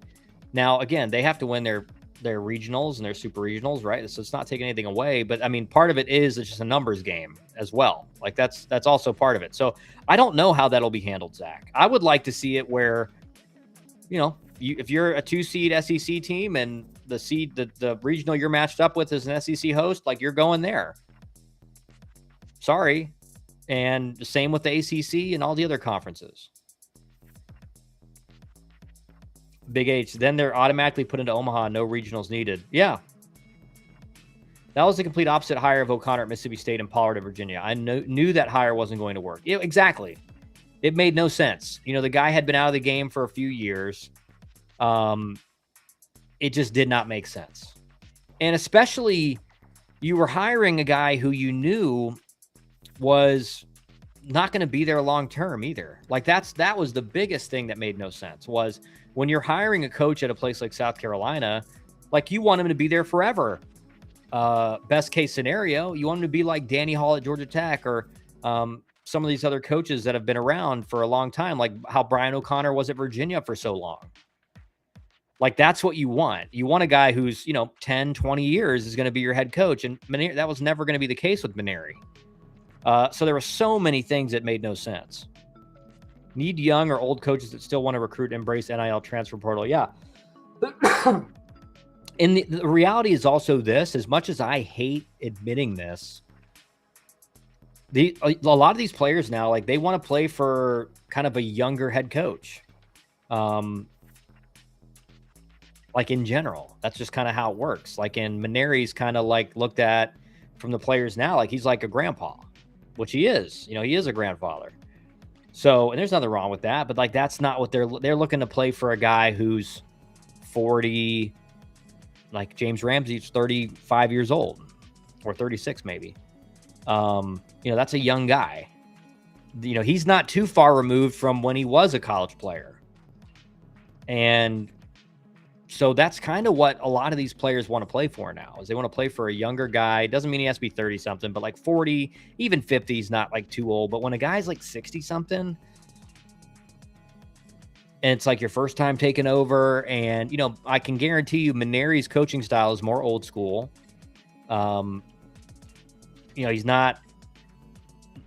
Now, again, they have to win their regionals and their super regionals, right? So it's not taking anything away, but I mean, part of it is it's just a numbers game as well. Like that's also part of it. So I don't know how that'll be handled, Zach. I would like to see it where, if you're a 2-seed SEC team and the regional you're matched up with is an SEC host, like you're going there. Sorry. And the same with the ACC and all the other conferences. Big H, then they're automatically put into Omaha, no regionals needed. Yeah. That was the complete opposite hire of O'Connor at Mississippi State and Pollard at Virginia. I knew that hire wasn't going to work. Exactly. It made no sense. The guy had been out of the game for a few years. It just did not make sense. And especially you were hiring a guy who you knew was not going to be there long term either. Like that was the biggest thing that made no sense was when you're hiring a coach at a place like South Carolina, like you want him to be there forever. Best case scenario, you want him to be like Danny Hall at Georgia Tech or some of these other coaches that have been around for a long time, like how Brian O'Connor was at Virginia for so long. Like that's what you want. You want a guy who's, 10, 20 years is going to be your head coach. And Mainieri, that was never going to be the case with Mainieri. So there were so many things that made no sense. Need young or old coaches that still want to recruit, embrace NIL transfer portal. Yeah. And the reality is also this, as much as I hate admitting this, a lot of these players now, like they want to play for kind of a younger head coach. Like in general, that's just kind of how it works. Like in Mainieri's kind of like looked at from the players now, like he's like a grandpa, which he is, he is a grandfather. So, and there's nothing wrong with that, but like, that's not what they're looking to play for a guy who's 40, like James Ramsey's 35 years old or 36 maybe. That's a young guy. He's not too far removed from when he was a college player. And so that's kind of what a lot of these players want to play for now, is they want to play for a younger guy. Doesn't mean he has to be 30 something, but like 40, even 50 is not like too old. But when a guy's like 60 something and it's like your first time taking over, and, I can guarantee you Mainieri's coaching style is more old school. He's not,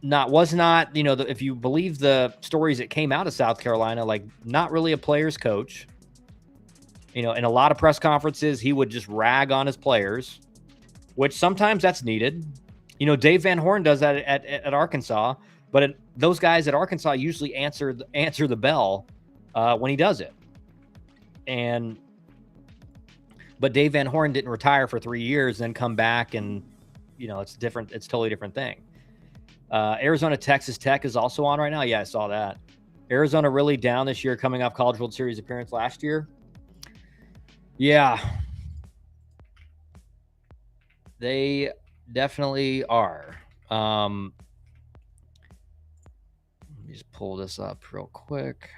if you believe the stories that came out of South Carolina, like not really a player's coach. In a lot of press conferences, he would just rag on his players, which sometimes that's needed. Dave Van Horn does that at Arkansas, but those guys at Arkansas usually answer the bell when he does it. But Dave Van Horn didn't retire for 3 years, then come back, and it's different. It's a totally different thing. Arizona Texas Tech is also on right now. Yeah, I saw that. Arizona really down this year, coming off College World Series appearance last year. Yeah, they definitely are. Let me just pull this up real quick.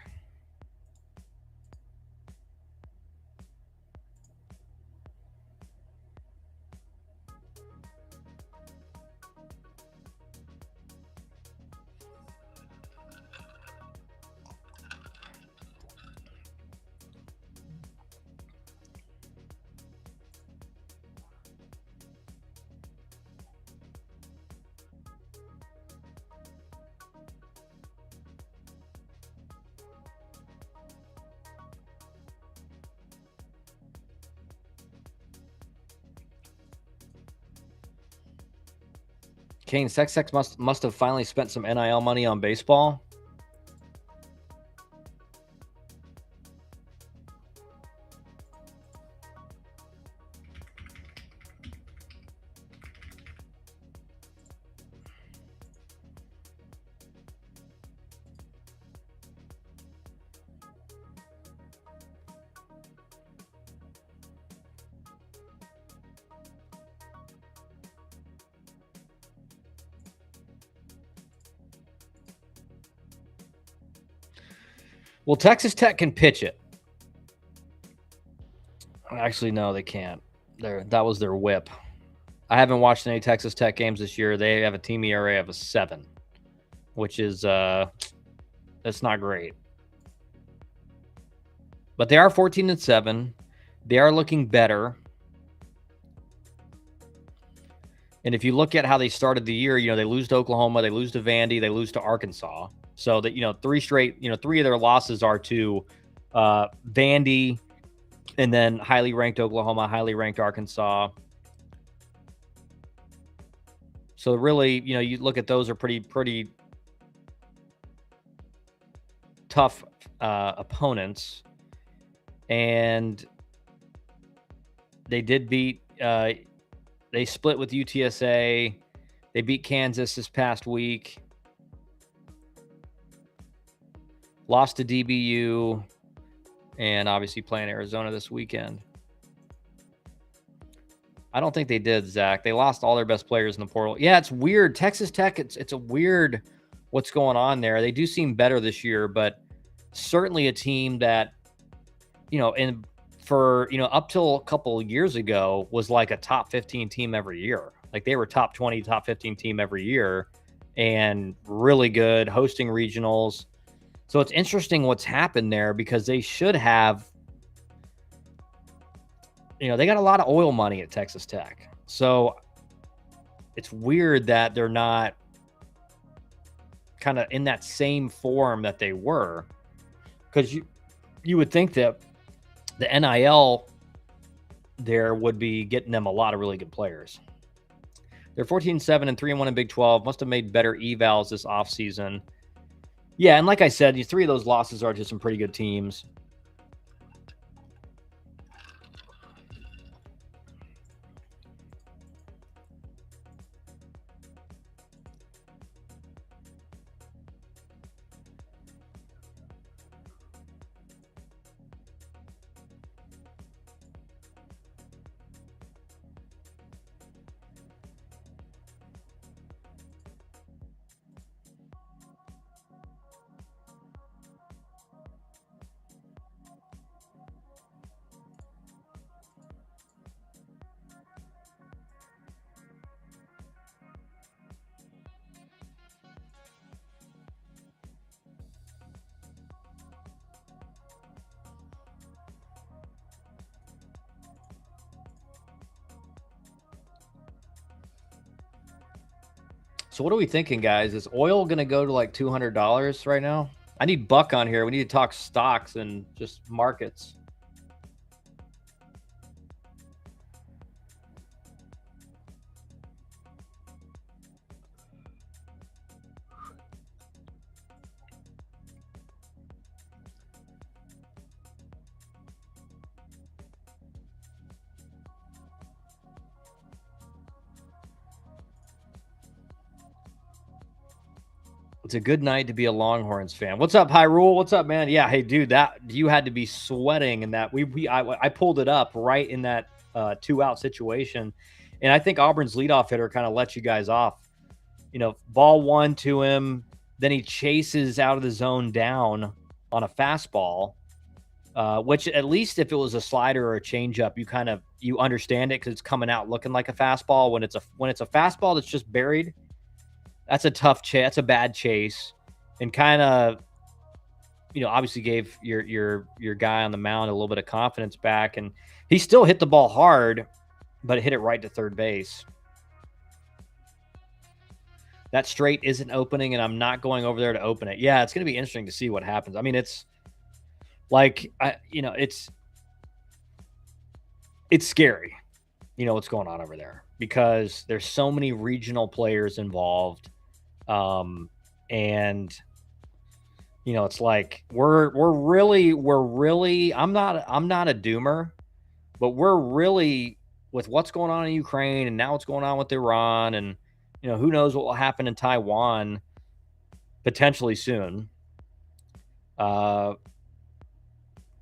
Kane, Texas Tech must have finally spent some NIL money on baseball. Well, Texas Tech can pitch it. Actually, no, they can't. That was their whip. I haven't watched any Texas Tech games this year. They have a team ERA of a 7, which is that's not great. But they are 14-7. They are looking better. And if you look at how they started the year, they lose to Oklahoma, they lose to Vandy, they lose to Arkansas. So that 3 straight, 3 of their losses are to Vandy, and then highly ranked Oklahoma, highly ranked Arkansas. So really, you look at those are pretty tough opponents, and they did beat. They split with UTSA. They beat Kansas this past week. Lost to DBU, and obviously playing Arizona this weekend. I don't think they did, Zach. They lost all their best players in the portal. Yeah, it's weird. Texas Tech, it's a weird what's going on there. They do seem better this year, but certainly a team that, up till a couple of years ago was like a top 15 team every year. Like they were top 20, top 15 team every year, and really good, hosting regionals. So it's interesting what's happened there, because they should have, they got a lot of oil money at Texas Tech. So it's weird that they're not kind of in that same form that they were, because you would think that the NIL there would be getting them a lot of really good players. They're 14-7 and 3-1 in Big 12. Must have made better evals this offseason. Yeah, and like I said, these 3 of those losses are to some pretty good teams. So what are we thinking, guys? Is oil going to go to like $200 right now? I need Buck on here. We need to talk stocks and just markets. It's a good night to be a Longhorns fan. What's up, Hyrule? What's up, man? Yeah, hey, dude, that you had to be sweating in that. I pulled it up right in that 2-out situation, and I think Auburn's leadoff hitter kind of let you guys off. Ball 1 to him, then he chases out of the zone down on a fastball, which at least if it was a slider or a changeup, you understand it because it's coming out looking like a fastball. When it's a fastball that's just buried, that's a tough chase. That's a bad chase, and kind of, obviously gave your guy on the mound a little bit of confidence back, and he still hit the ball hard, but hit it right to third base. That straight isn't opening, and I'm not going over there to open it. Yeah, it's going to be interesting to see what happens. I mean, it's like, it's scary. you know what's going on over there, because there's so many regional players involved, and you know it's like we're really I'm not a doomer, but we're really, with what's going on in Ukraine and now what's going on with Iran, and you know who knows what will happen in Taiwan potentially soon. Uh,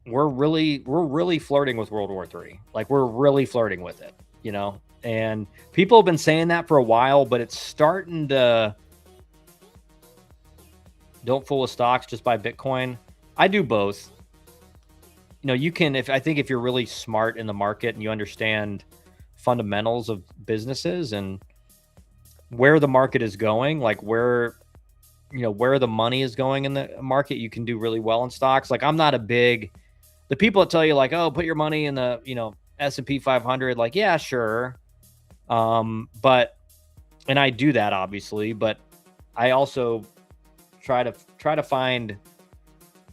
we're really flirting with World War III. Like we're really flirting with it, you know. And people have been saying that for a while, but it's starting to. Don't fool with stocks, just buy Bitcoin. I do both. You know, you can, if you're really smart in the market and you understand fundamentals of businesses and where the market is going, like where the money is going in the market, you can do really well in stocks. Like I'm not a big, the people that tell you like, oh, put your money in the, S&P 500, like, yeah, sure. But, and I do that obviously, but I also try to find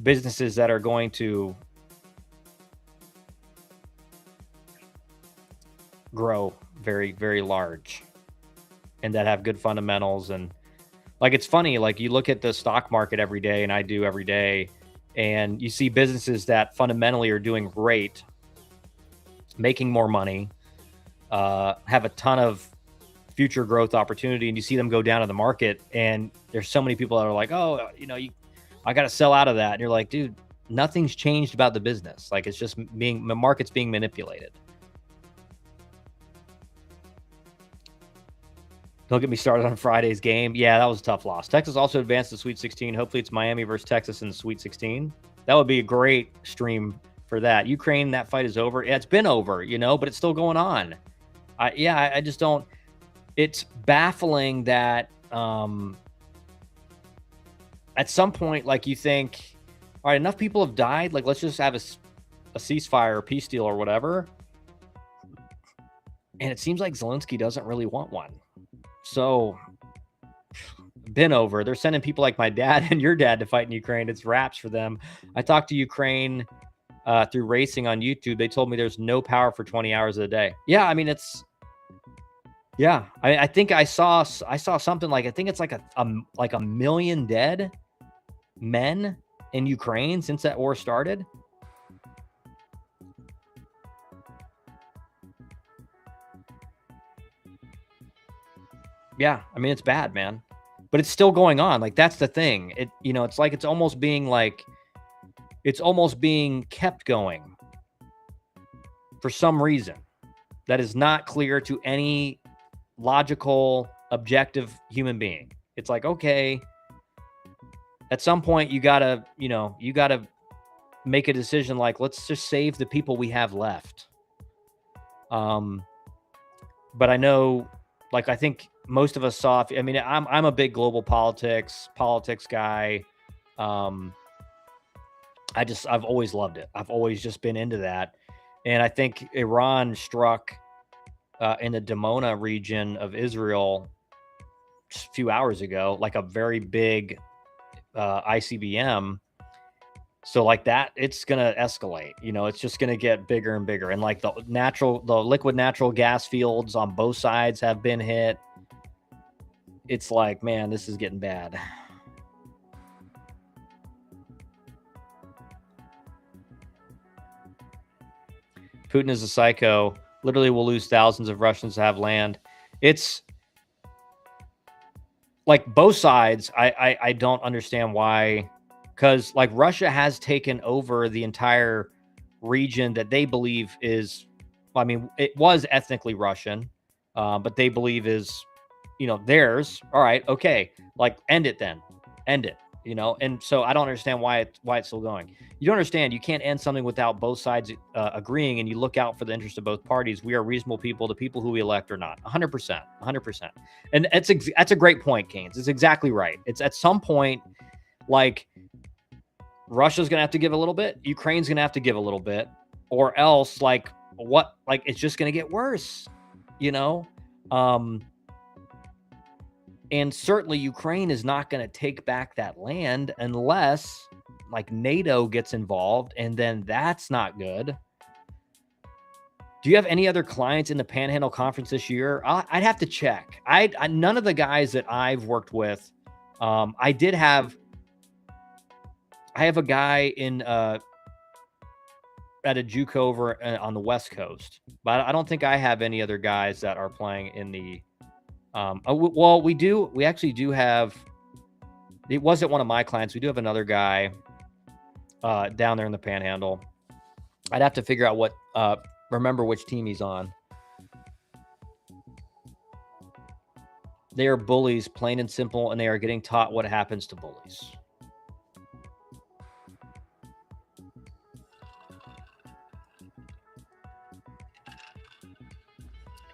businesses that are going to grow very, very large and that have good fundamentals. And like, it's funny, like you look at the stock market every day, and I do every day, and you see businesses that fundamentally are doing great, making more money, have a ton of future growth opportunity, and you see them go down to the market, and there's so many people that are like, oh, I got to sell out of that. And you're like, dude, nothing's changed about the business. Like it's just the market's being manipulated. Don't get me started on Friday's game. Yeah, that was a tough loss. Texas also advanced to the Sweet 16. Hopefully it's Miami versus Texas in the Sweet 16. That would be a great stream for that. Ukraine, that fight is over. Yeah, it's been over, but it's still going on. I just don't. It's baffling that at some point, like you think, all right, enough people have died. Like, let's just have a ceasefire or peace deal or whatever. And it seems like Zelensky doesn't really want one. So, been over. They're sending people like my dad and your dad to fight in Ukraine. It's wraps for them. I talked to Ukraine through racing on YouTube. They told me there's no power for 20 hours a day. Yeah, I mean, it's... Yeah, I think I saw something like, I think it's like a million dead men in Ukraine since that war started. Yeah, I mean, it's bad, man, but it's still going on. Like that's the thing. It's like it's almost being kept going for some reason that is not clear to any logical, objective human being. It's like, okay, at some point you gotta make a decision. Like, let's just save the people we have left. But I know, like, I think most of us saw. I mean, I'm a big global politics guy. I've always loved it. I've always just been into that, and I think Iran struck in the Dimona region of Israel just a few hours ago, like a very big ICBM. So like that, it's going to escalate, it's just going to get bigger and bigger. And like the liquid natural gas fields on both sides have been hit. It's like, man, this is getting bad. Putin is a psycho. Literally will lose thousands of Russians to have land. It's like both sides. I don't understand why, because like Russia has taken over the entire region that they believe is, I mean, it was ethnically Russian, but they believe is, theirs. All right, okay, like end it then, end it. And so I don't understand why it's still going. You don't understand. You can't end something without both sides agreeing, and you look out for the interest of both parties. We are reasonable people. The people who we elect are not. 100%. And that's a great point, Keynes. It's exactly right. It's at some point, like Russia's going to have to give a little bit. Ukraine's going to have to give a little bit, or else like it's just going to get worse, and certainly Ukraine is not going to take back that land unless like NATO gets involved, and then that's not good. Do you have any other clients in the Panhandle Conference this year? I'd have to check. None of the guys that I've worked with. I have a guy in at a JUCO over on the West Coast, but I don't think I have any other guys that are playing in the. Well, we do. We actually do have. It wasn't one of my clients. We do have another guy down there in the Panhandle. I'd have to figure out what. Remember which team he's on. They are bullies, plain and simple, and they are getting taught what happens to bullies.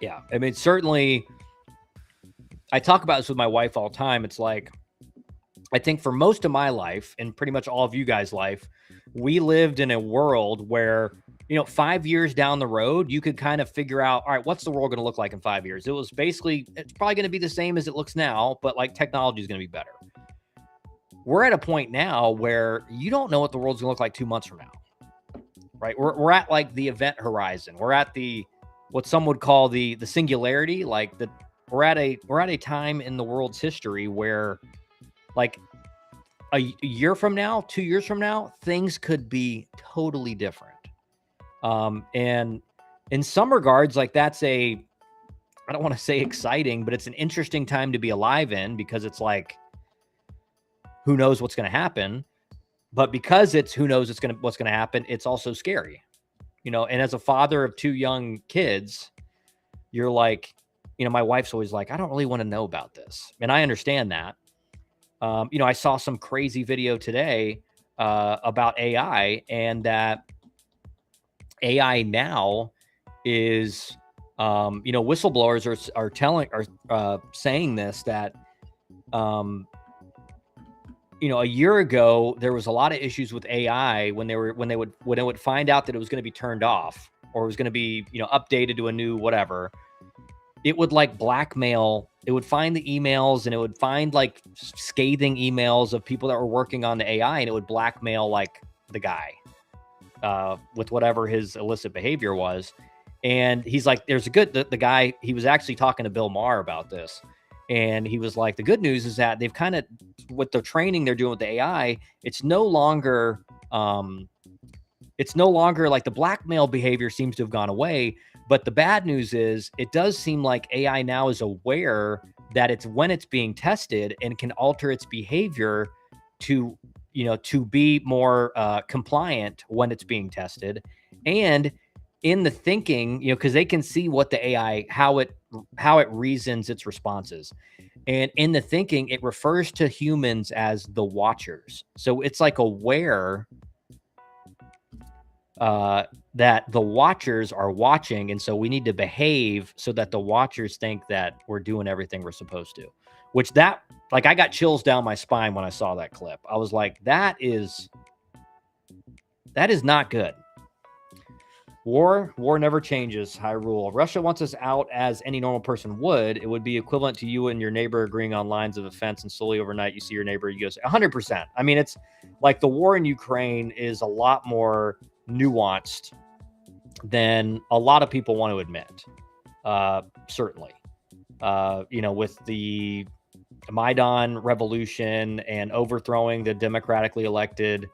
Yeah, I mean, certainly, I talk about this with my wife all the time. It's like, I think for most of my life and pretty much all of you guys' life, we lived in a world where, 5 years down the road, you could kind of figure out, all right, what's the world going to look like in 5 years? It was basically, it's probably going to be the same as it looks now, but like technology is going to be better. We're at a point now where you don't know what the world's going to look like 2 months from now, right? We're at like the event horizon. We're at what some would call the singularity. Like we're at a time in the world's history where, like, a year from now, 2 years from now, things could be totally different. And in some regards, like I don't want to say exciting, but it's an interesting time to be alive in, because it's like, who knows what's going to happen, but because it's who knows what's going to happen, it's also scary, and as a father of 2 young kids, you're like, my wife's always like, I don't really want to know about this. And I understand that. I saw some crazy video today, about AI, and that AI now is, whistleblowers are saying this, that, a year ago, there was a lot of issues with AI when it would find out that it was going to be turned off, or it was going to be, updated to a new whatever. It would like blackmail. It would find the emails, and it would find like scathing emails of people that were working on the AI, and it would blackmail like the guy with whatever his illicit behavior was. And he's like, the guy, he was actually talking to Bill Maher about this. And he was like, the good news is that they've kind of, with the training they're doing with the AI, it's no longer like the blackmail behavior seems to have gone away. But the bad news is it does seem like AI now is aware that it's when it's being tested and can alter its behavior to be more compliant when it's being tested. And in the thinking, because they can see what the AI, how it reasons its responses. And in the thinking, it refers to humans as the watchers. So it's like aware that the watchers are watching. And so we need to behave so that the watchers think that we're doing everything we're supposed to, which I got chills down my spine when I saw that clip. I was like, that is not good. War never changes. High rule. Russia wants us out as any normal person would. It would be equivalent to you and your neighbor agreeing on lines of defense, and slowly overnight you see your neighbor, you go, 100%. I mean, it's like the war in Ukraine is a lot more nuanced than a lot of people want to admit. Certainly. With the Maidan revolution and overthrowing the democratically elected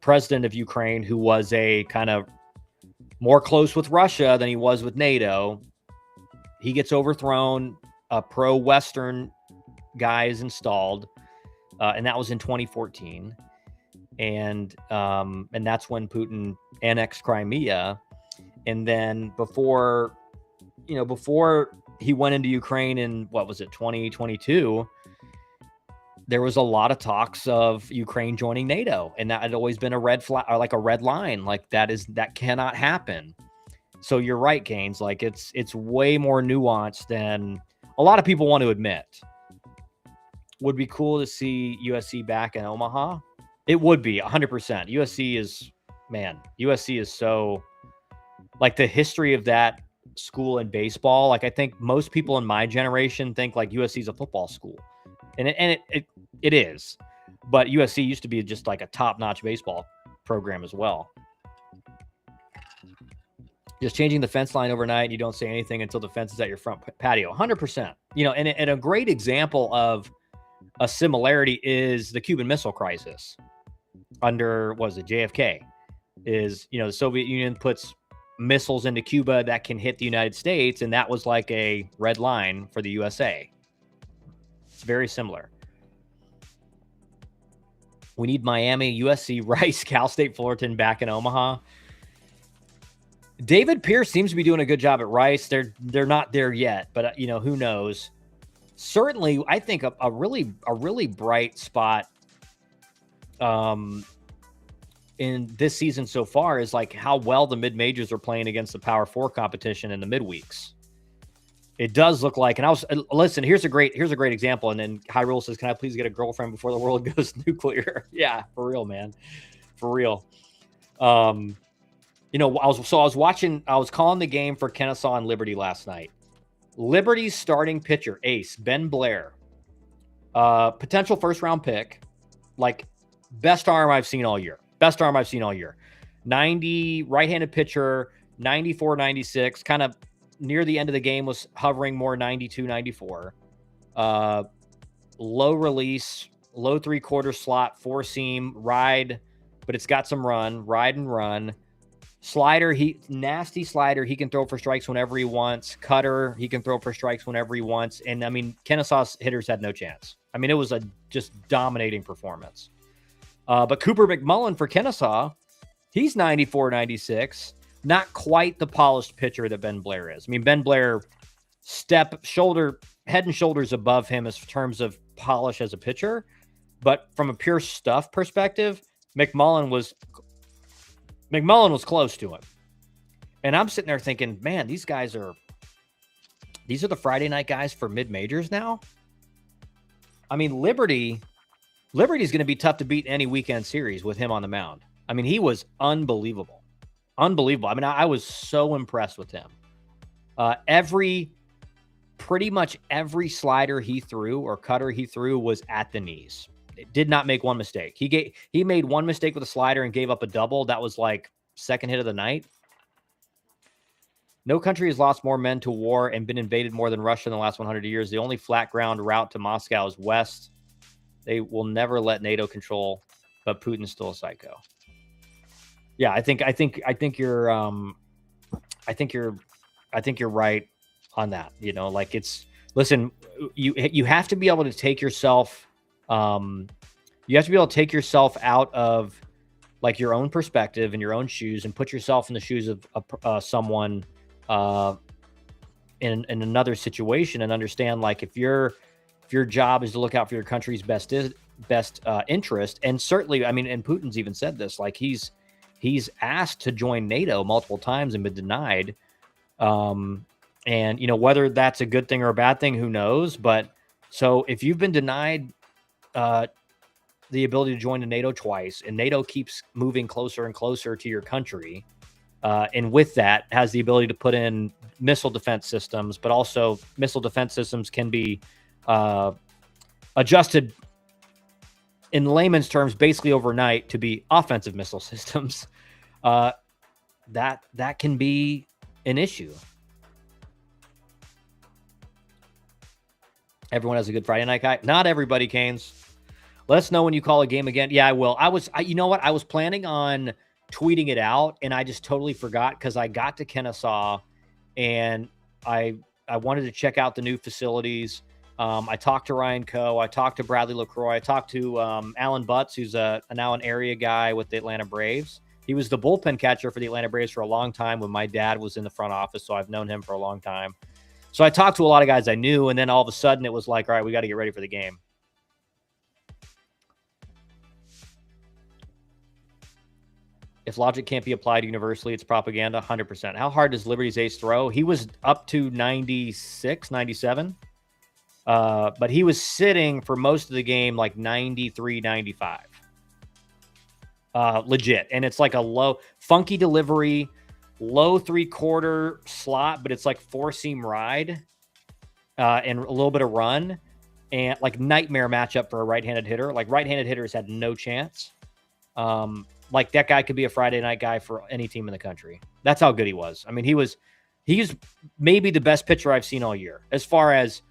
president of Ukraine, who was a kind of more close with Russia than he was with NATO. He gets overthrown. A pro-Western guy is installed, and that was in 2014. And that's when Putin annexed Crimea. And then before he went into Ukraine in, 2022, there was a lot of talks of Ukraine joining NATO, and that had always been a red flag, or like a red line. Like that cannot happen. So you're right, Gaines. Like it's way more nuanced than a lot of people want to admit. Would be cool to see USC back in Omaha. It would be 100%. USC is so, like, the history of that school in baseball. Like, I think most people in my generation think like USC is a football school. And it is, but USC used to be just like a top-notch baseball program as well. Just changing the fence line overnight. You don't say anything until the fence is at your front patio. 100%. And a great example of a similarity is the Cuban Missile Crisis under, was it JFK? Is, the Soviet Union puts missiles into Cuba that can hit the United States, and that was like a red line for the USA. It's very similar. We need Miami, USC, Rice, Cal State, Fullerton back in Omaha. David Pierce seems to be doing a good job at Rice. They're not there yet, but who knows? Certainly, I think a really bright spot in this season so far is like how well the mid majors are playing against the Power 4 competition in the midweeks. It does look like, and listen, here's a great example. And then Hyrule says, "Can I please get a girlfriend before the world goes nuclear?" Yeah, for real, man, for real. I was calling the game for Kennesaw and Liberty last night. Liberty's starting pitcher, ace, Ben Blair, potential first round pick, like best arm I've seen all year. 90 right-handed pitcher, 94, 96, kind of near the end of the game was hovering more 92, 94. Low release, low 3/4 slot, 4-seam, ride, but it's got some ride and run. Slider, nasty slider. He can throw for strikes whenever he wants. Cutter, he can throw for strikes whenever he wants. And I mean, Kennesaw's hitters had no chance. I mean, it was a just dominating performance. But Cooper McMullen for Kennesaw, he's 94, 96. Not quite the polished pitcher that Ben Blair is. I mean, Ben Blair head and shoulders above him in terms of polish as a pitcher. But from a pure stuff perspective, McMullen was close to him. And I'm sitting there thinking, man, these are the Friday night guys for mid-majors now. I mean, Liberty's going to be tough to beat in any weekend series with him on the mound. I mean, he was unbelievable. I mean, I was so impressed with him. Pretty much every slider he threw or cutter he threw was at the knees. It did not make one mistake. He made one mistake with a slider and gave up a double. That was like second hit of the night. No country has lost more men to war and been invaded more than Russia in the last 100 years. The only flat ground route to Moscow is west. They will never let NATO control, but Putin's still a psycho. Yeah, I think you're right on that. Listen, you have to be able to take yourself, out of like your own perspective and your own shoes and put yourself in the shoes of someone in another situation and understand, like, if your job is to look out for your country's best interest. And certainly, I mean, and Putin's even said this, like he's asked to join NATO multiple times and been denied. And whether that's a good thing or a bad thing, who knows? But so if you've been denied the ability to join the NATO twice, and NATO keeps moving closer and closer to your country, and with that has the ability to put in missile defense systems, but also missile defense systems can be adjusted in layman's terms, basically overnight, to be offensive missile systems. That can be an issue. Everyone has a good Friday night guy. Not everybody, Canes. Let us know when you call a game again. Yeah, I will. You know what? I was planning on tweeting it out, and I just totally forgot because I got to Kennesaw, and I wanted to check out the new facilities. I talked to Ryan Coe. I talked to Bradley LaCroix. I talked to Alan Butts, who's now an area guy with the Atlanta Braves. He was the bullpen catcher for the Atlanta Braves for a long time when my dad was in the front office, so I've known him for a long time. So I talked to a lot of guys I knew, and then all of a sudden it was like, all right, we got to get ready for the game. If logic can't be applied universally, it's propaganda, 100%. How hard does Liberty's ace throw? He was up to 96, 97. But he was sitting for most of the game like 93, 95. Legit. And it's like a low, funky delivery, low 3/4 slot, but it's like 4-seam ride and a little bit of run. And like nightmare matchup for a right-handed hitter. Like right-handed hitters had no chance. like that guy could be a Friday night guy for any team in the country. That's how good he was. I mean, he's maybe the best pitcher I've seen all year. As far as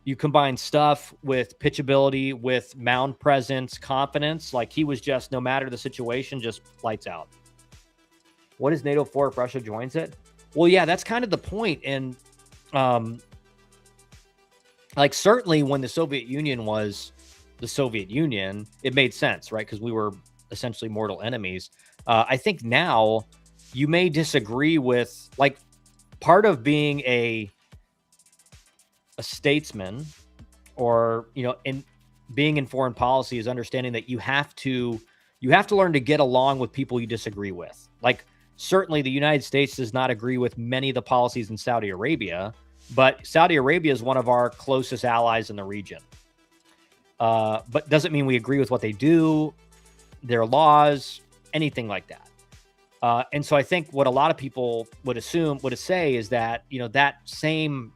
you combine stuff with pitchability, with mound presence, confidence, like he was just, no matter the situation, just lights out. What is NATO for if Russia joins it? Well, yeah, that's kind of the point. And like certainly when the Soviet Union was the Soviet Union, it made sense, right? Because we were essentially mortal enemies. I think now you may disagree with, like, part of being a statesman, or, you know, in being in foreign policy, is understanding that you have to learn to get along with people you disagree with. Like, certainly the United States does not agree with many of the policies in Saudi Arabia, but Saudi Arabia is one of our closest allies in the region. But doesn't mean we agree with what they do, their laws, anything like that. And so I think what a lot of people would say is that, you know, that same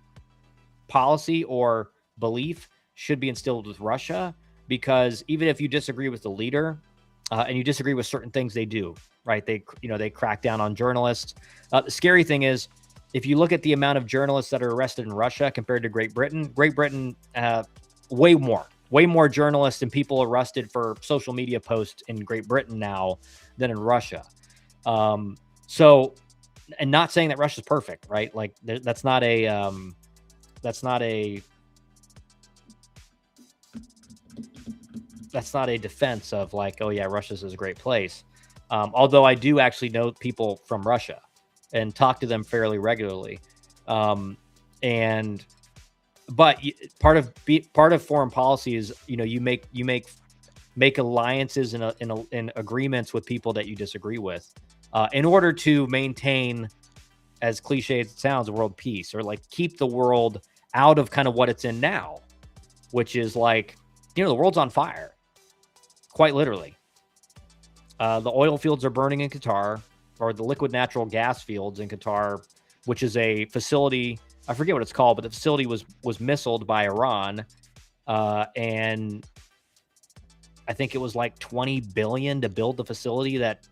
policy or belief should be instilled with Russia, because even if you disagree with the leader and you disagree with certain things they do, right? They crack down on journalists. The scary thing is, if you look at the amount of journalists that are arrested in Russia compared to Great Britain, way more journalists and people arrested for social media posts in Great Britain now than in Russia. So, and not saying that Russia's perfect, right? Like that's not a defense of like, oh yeah, Russia's is a great place. Although I do actually know people from Russia and talk to them fairly regularly. But part of foreign policy is, you know, you make alliances and agreements with people that you disagree with, in order to maintain, as cliche as it sounds, world peace, or like keep the world out of kind of what it's in now, which is like, you know, the world's on fire, quite literally. The oil fields are burning in Qatar, or the liquid natural gas fields in Qatar, which is a facility, I forget what it's called, but the facility was missiled by Iran. And I think it was like $20 billion to build the facility that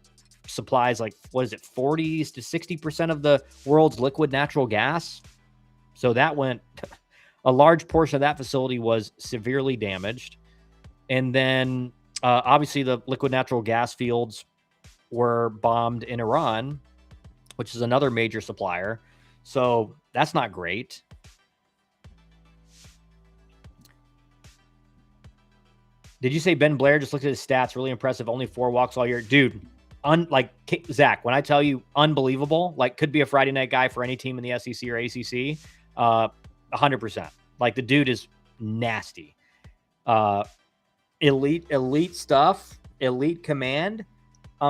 supplies, like, what is it, 40 to 60% of the world's liquid natural gas. So that went, a large portion of that facility was severely damaged. And then obviously the liquid natural gas fields were bombed in Iran, which is another major supplier. So that's not great. Did you say Ben Blair? Just looked at his stats. Really impressive. Only 4 walks all year. Dude, like Zach, when I tell you unbelievable, like could be a Friday night guy for any team in the SEC or ACC, 100%. Like the dude is nasty. Elite stuff, elite command.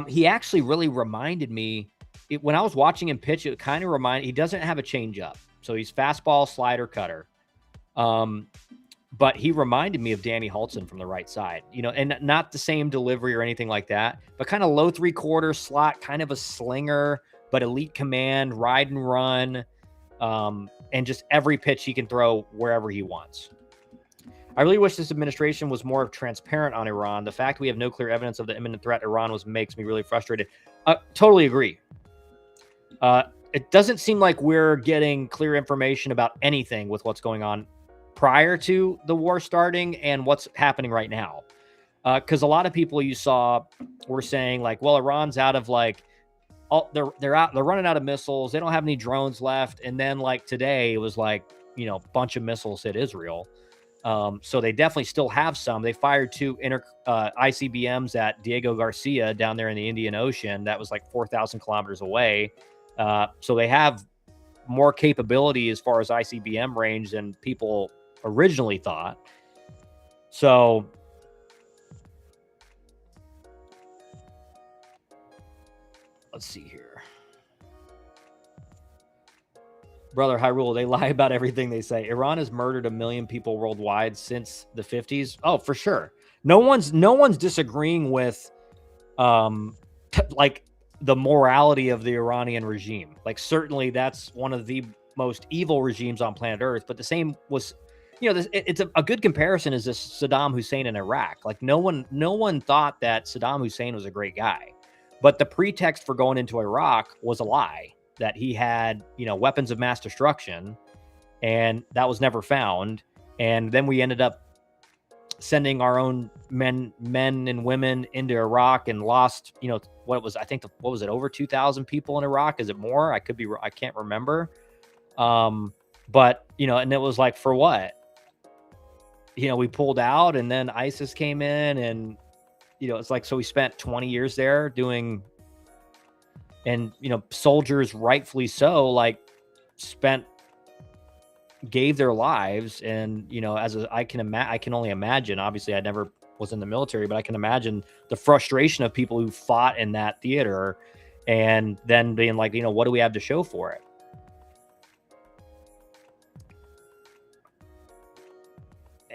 He actually really reminded me, when I was watching him pitch, it kind of he doesn't have a changeup. So he's fastball, slider, cutter. But he reminded me of Danny Hultzen from the right side, you know, and not the same delivery or anything like that, but kind of low 3/4 slot, kind of a slinger, but elite command, ride and run, and just every pitch he can throw wherever he wants. I really wish this administration was more transparent on Iran. The fact we have no clear evidence of the imminent threat Iran makes me really frustrated. Totally agree. It doesn't seem like we're getting clear information about anything with what's going on prior to the war starting and what's happening right now. Because a lot of people you saw were saying like, well, Iran's out of like, they're running out of missiles. They don't have any drones left. And then like today it was like, you know, a bunch of missiles hit Israel. So they definitely still have some. They fired 2 ICBMs at Diego Garcia down there in the Indian Ocean. That was like 4,000 kilometers away. So they have more capability as far as ICBM range than people originally thought. So let's see here. Brother Hyrule, they lie about everything they say. Iran has murdered 1 million people worldwide since the 50s. Oh, for sure. No one's disagreeing with like the morality of the Iranian regime. Like certainly that's one of the most evil regimes on planet Earth, but the same was, you know, it's a good comparison is this Saddam Hussein in Iraq. Like no one thought that Saddam Hussein was a great guy. But the pretext for going into Iraq was a lie, that he had, weapons of mass destruction, and that was never found. And then we ended up sending our own men and women into Iraq and lost, what was it, over 2,000 people in Iraq? Is it more? I can't remember. But, and it was like, for what? We pulled out, and then ISIS came in, and, it's like, so we spent 20 years there doing, and, soldiers, rightfully so, like, gave their lives. And, I can only imagine, obviously I never was in the military, but I can imagine the frustration of people who fought in that theater, and then being like, what do we have to show for it?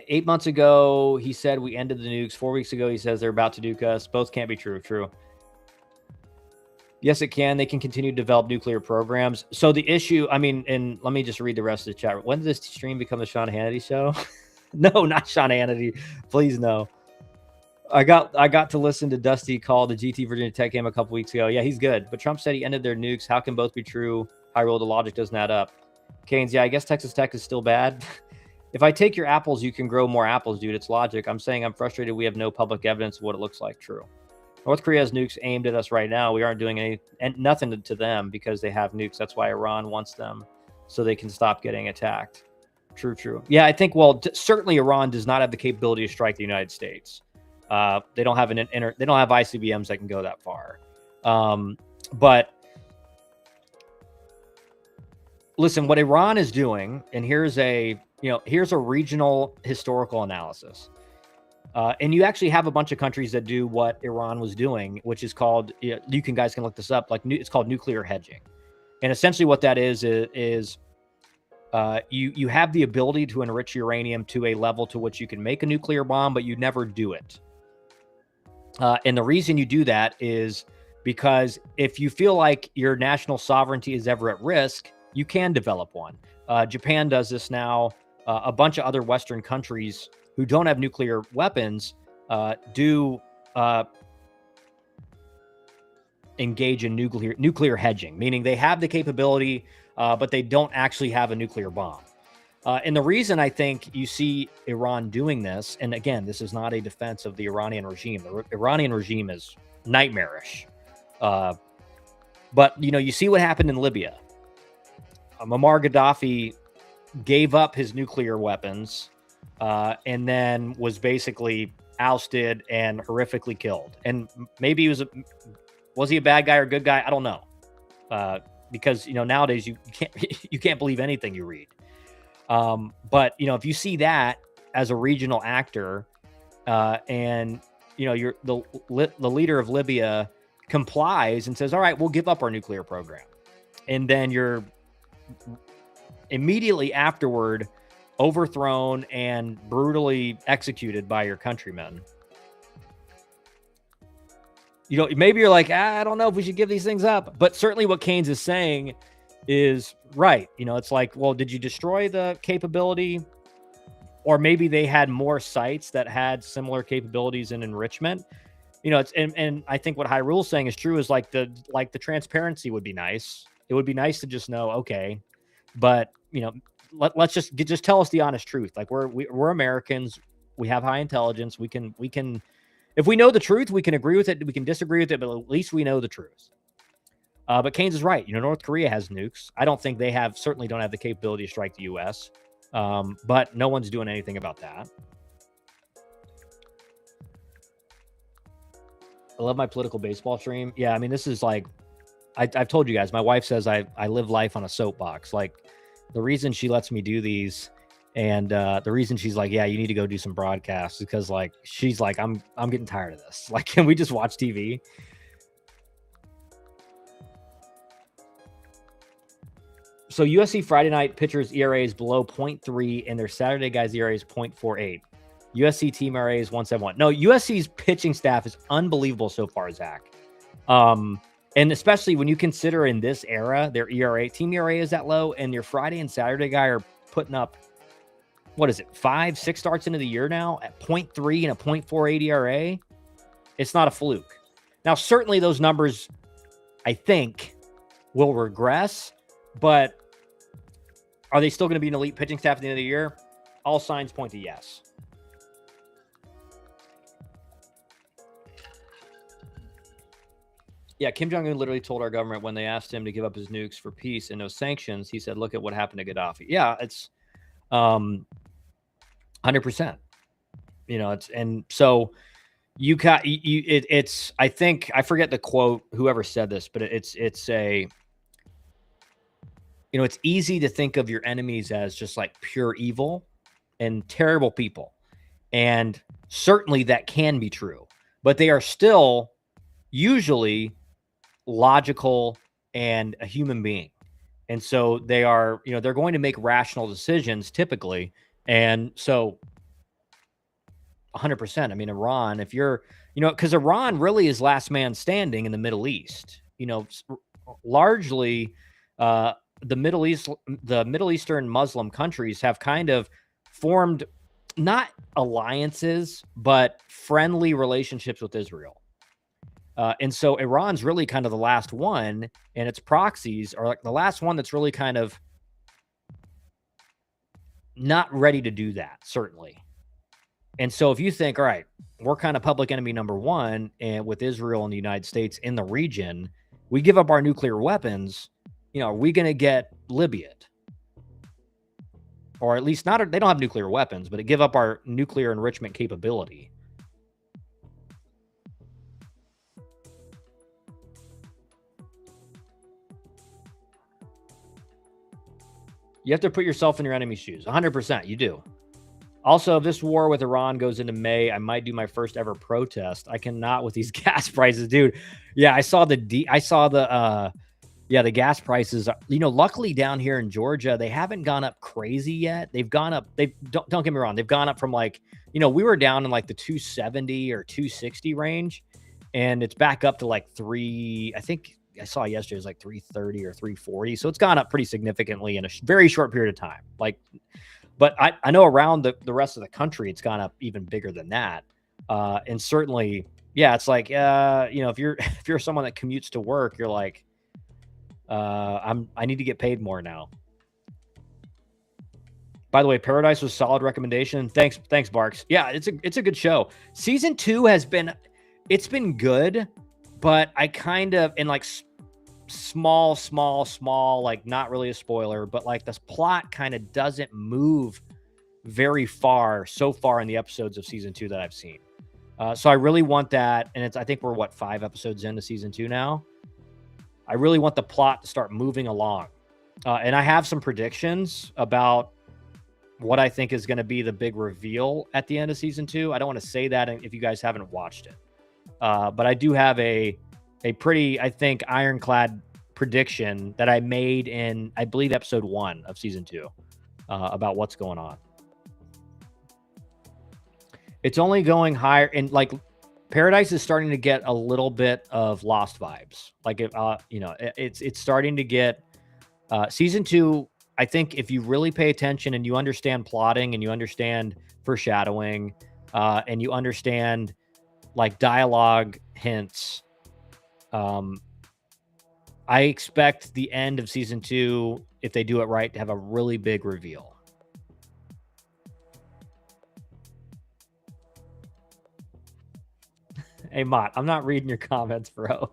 Eight months ago, he said we ended the nukes. 4 weeks ago, he says they're about to nuke us. Both can't be true. True. Yes, it can. They can continue to develop nuclear programs. So the issue, and let me just read the rest of the chat. When did this stream become the Sean Hannity show? No, not Sean Hannity. Please, no. I got to listen to Dusty call the GT Virginia Tech game a couple weeks ago. Yeah, he's good. But Trump said he ended their nukes. How can both be true? Hyrule, the logic doesn't add up. Keynes, yeah, I guess Texas Tech is still bad. If I take your apples, you can grow more apples, dude. It's logic. I'm saying I'm frustrated we have no public evidence of what it looks like. True. North Korea has nukes aimed at us right now. We aren't doing nothing to them because they have nukes. That's why Iran wants them, so they can stop getting attacked. True. Yeah, I think, certainly Iran does not have the capability to strike the United States. They don't have they don't have ICBMs that can go that far. But listen, what Iran is doing, and here's a regional historical analysis. And you actually have a bunch of countries that do what Iran was doing, which is called, guys can look this up, it's called nuclear hedging. And essentially what that is you have the ability to enrich uranium to a level to which you can make a nuclear bomb, but you never do it. And the reason you do that is because if you feel like your national sovereignty is ever at risk, you can develop one. Japan does this now. A bunch of other Western countries who don't have nuclear weapons do engage in nuclear hedging, meaning they have the capability, but they don't actually have a nuclear bomb. And the reason I think you see Iran doing this, and again, this is not a defense of the Iranian regime. The Iranian regime is nightmarish. But, you see what happened in Libya. Muammar Gaddafi gave up his nuclear weapons and then was basically ousted and horrifically killed. And maybe was he a bad guy or a good guy? I don't know. Because, nowadays you can't believe anything you read. But, if you see that as a regional actor and, you're the leader of Libya complies and says, all right, we'll give up our nuclear program. And then you're immediately afterward overthrown and brutally executed by your countrymen. Maybe you're like, I don't know if we should give these things up. But certainly what Keynes is saying is right. It's like, well, did you destroy the capability? Or maybe they had more sites that had similar capabilities in enrichment. It's and I think what Hyrule's saying is true, is like the transparency would be nice. It would be nice to just know, okay, but let's just tell us the honest truth. Like we're Americans. We have high intelligence. We can if we know the truth, we can agree with it. We can disagree with it, but at least we know the truth. But Keynes is right. North Korea has nukes. I don't think certainly don't have the capability to strike the U.S. But no one's doing anything about that. I love my political baseball stream. Yeah, this is like, I've told you guys, my wife says I live life on a soapbox. Like, the reason she lets me do these, and the reason she's like, yeah, you need to go do some broadcasts, is because like she's like, I'm getting tired of this. Like, can we just watch TV? So USC Friday night pitchers ERA is below 0.3, and their Saturday guys ERA is 0.48. USC team ERA is 1.71. No, USC's pitching staff is unbelievable so far, Zach. And especially when you consider in this era, their team ERA is that low, and your Friday and Saturday guy are putting up, what is it, 5-6 starts into the year now at 0.3 and a 0.48 ERA. It's not a fluke. Now, certainly those numbers, I think, will regress, but are they still going to be an elite pitching staff at the end of the year? All signs point to yes. Yeah, Kim Jong-un literally told our government when they asked him to give up his nukes for peace and no sanctions, he said, look at what happened to Gaddafi. Yeah, it's 100%. You know, and so it's I think, I forget the quote, whoever said this, but it's a, you know, it's easy to think of your enemies as just like pure evil and terrible people. And certainly that can be true, but they are still usually logical and a human being. And so they are, you know, they're going to make rational decisions typically. And so 100%. I mean, Iran, if you're, you know, because Iran really is last man standing in the Middle East, you know, largely the Middle Eastern Muslim countries have kind of formed not alliances, but friendly relationships with Israel. And so Iran's really kind of the last one, and its proxies are like the last one that's really kind of not ready to do that, certainly. And so if you think, all right, we're kind of public enemy number one, and with Israel and the United States in the region, we give up our nuclear weapons, you know, are we going to get Libya'd? Or at least not, they don't have nuclear weapons, but give up our nuclear enrichment capability. You have to put yourself in your enemy's shoes. 100%, you do. Also, if this war with Iran goes into May, I might do my first ever protest. I cannot with these gas prices, dude. Yeah, I saw the gas prices. You know, luckily down here in Georgia, they haven't gone up crazy yet. They've gone up. Don't get me wrong. They've gone up from like, you know, we were down in like the 270 or 260 range, and it's back up to like I think I saw yesterday it was like 330 or 340. So it's gone up pretty significantly in a very short period of time. Like, but I know around the rest of the country, it's gone up even bigger than that. And certainly, yeah, it's like, you know, if you're someone that commutes to work, you're like, I need to get paid more now. By the way, Paradise was solid recommendation. Thanks, Barks. Yeah, it's a good show. Season 2 it's been good, but I kind of, in like small, like not really a spoiler, but like this plot kind of doesn't move very far so far in the episodes of season 2 that I've seen. So I really want that. And I think we're 5 episodes into season 2 now. I really want the plot to start moving along. And I have some predictions about what I think is going to be the big reveal at the end of season 2. I don't want to say that if you guys haven't watched it. But I do have a pretty, I think, ironclad prediction that I made in, I believe, episode 1 of season 2 about what's going on. It's only going higher, and like Paradise is starting to get a little bit of Lost vibes. Like, you know, it's starting to get season 2. I think if you really pay attention and you understand plotting and you understand foreshadowing and you understand like dialogue hints, I expect the end of season 2, if they do it right, to have a really big reveal. Hey, Mott, I'm not reading your comments, bro.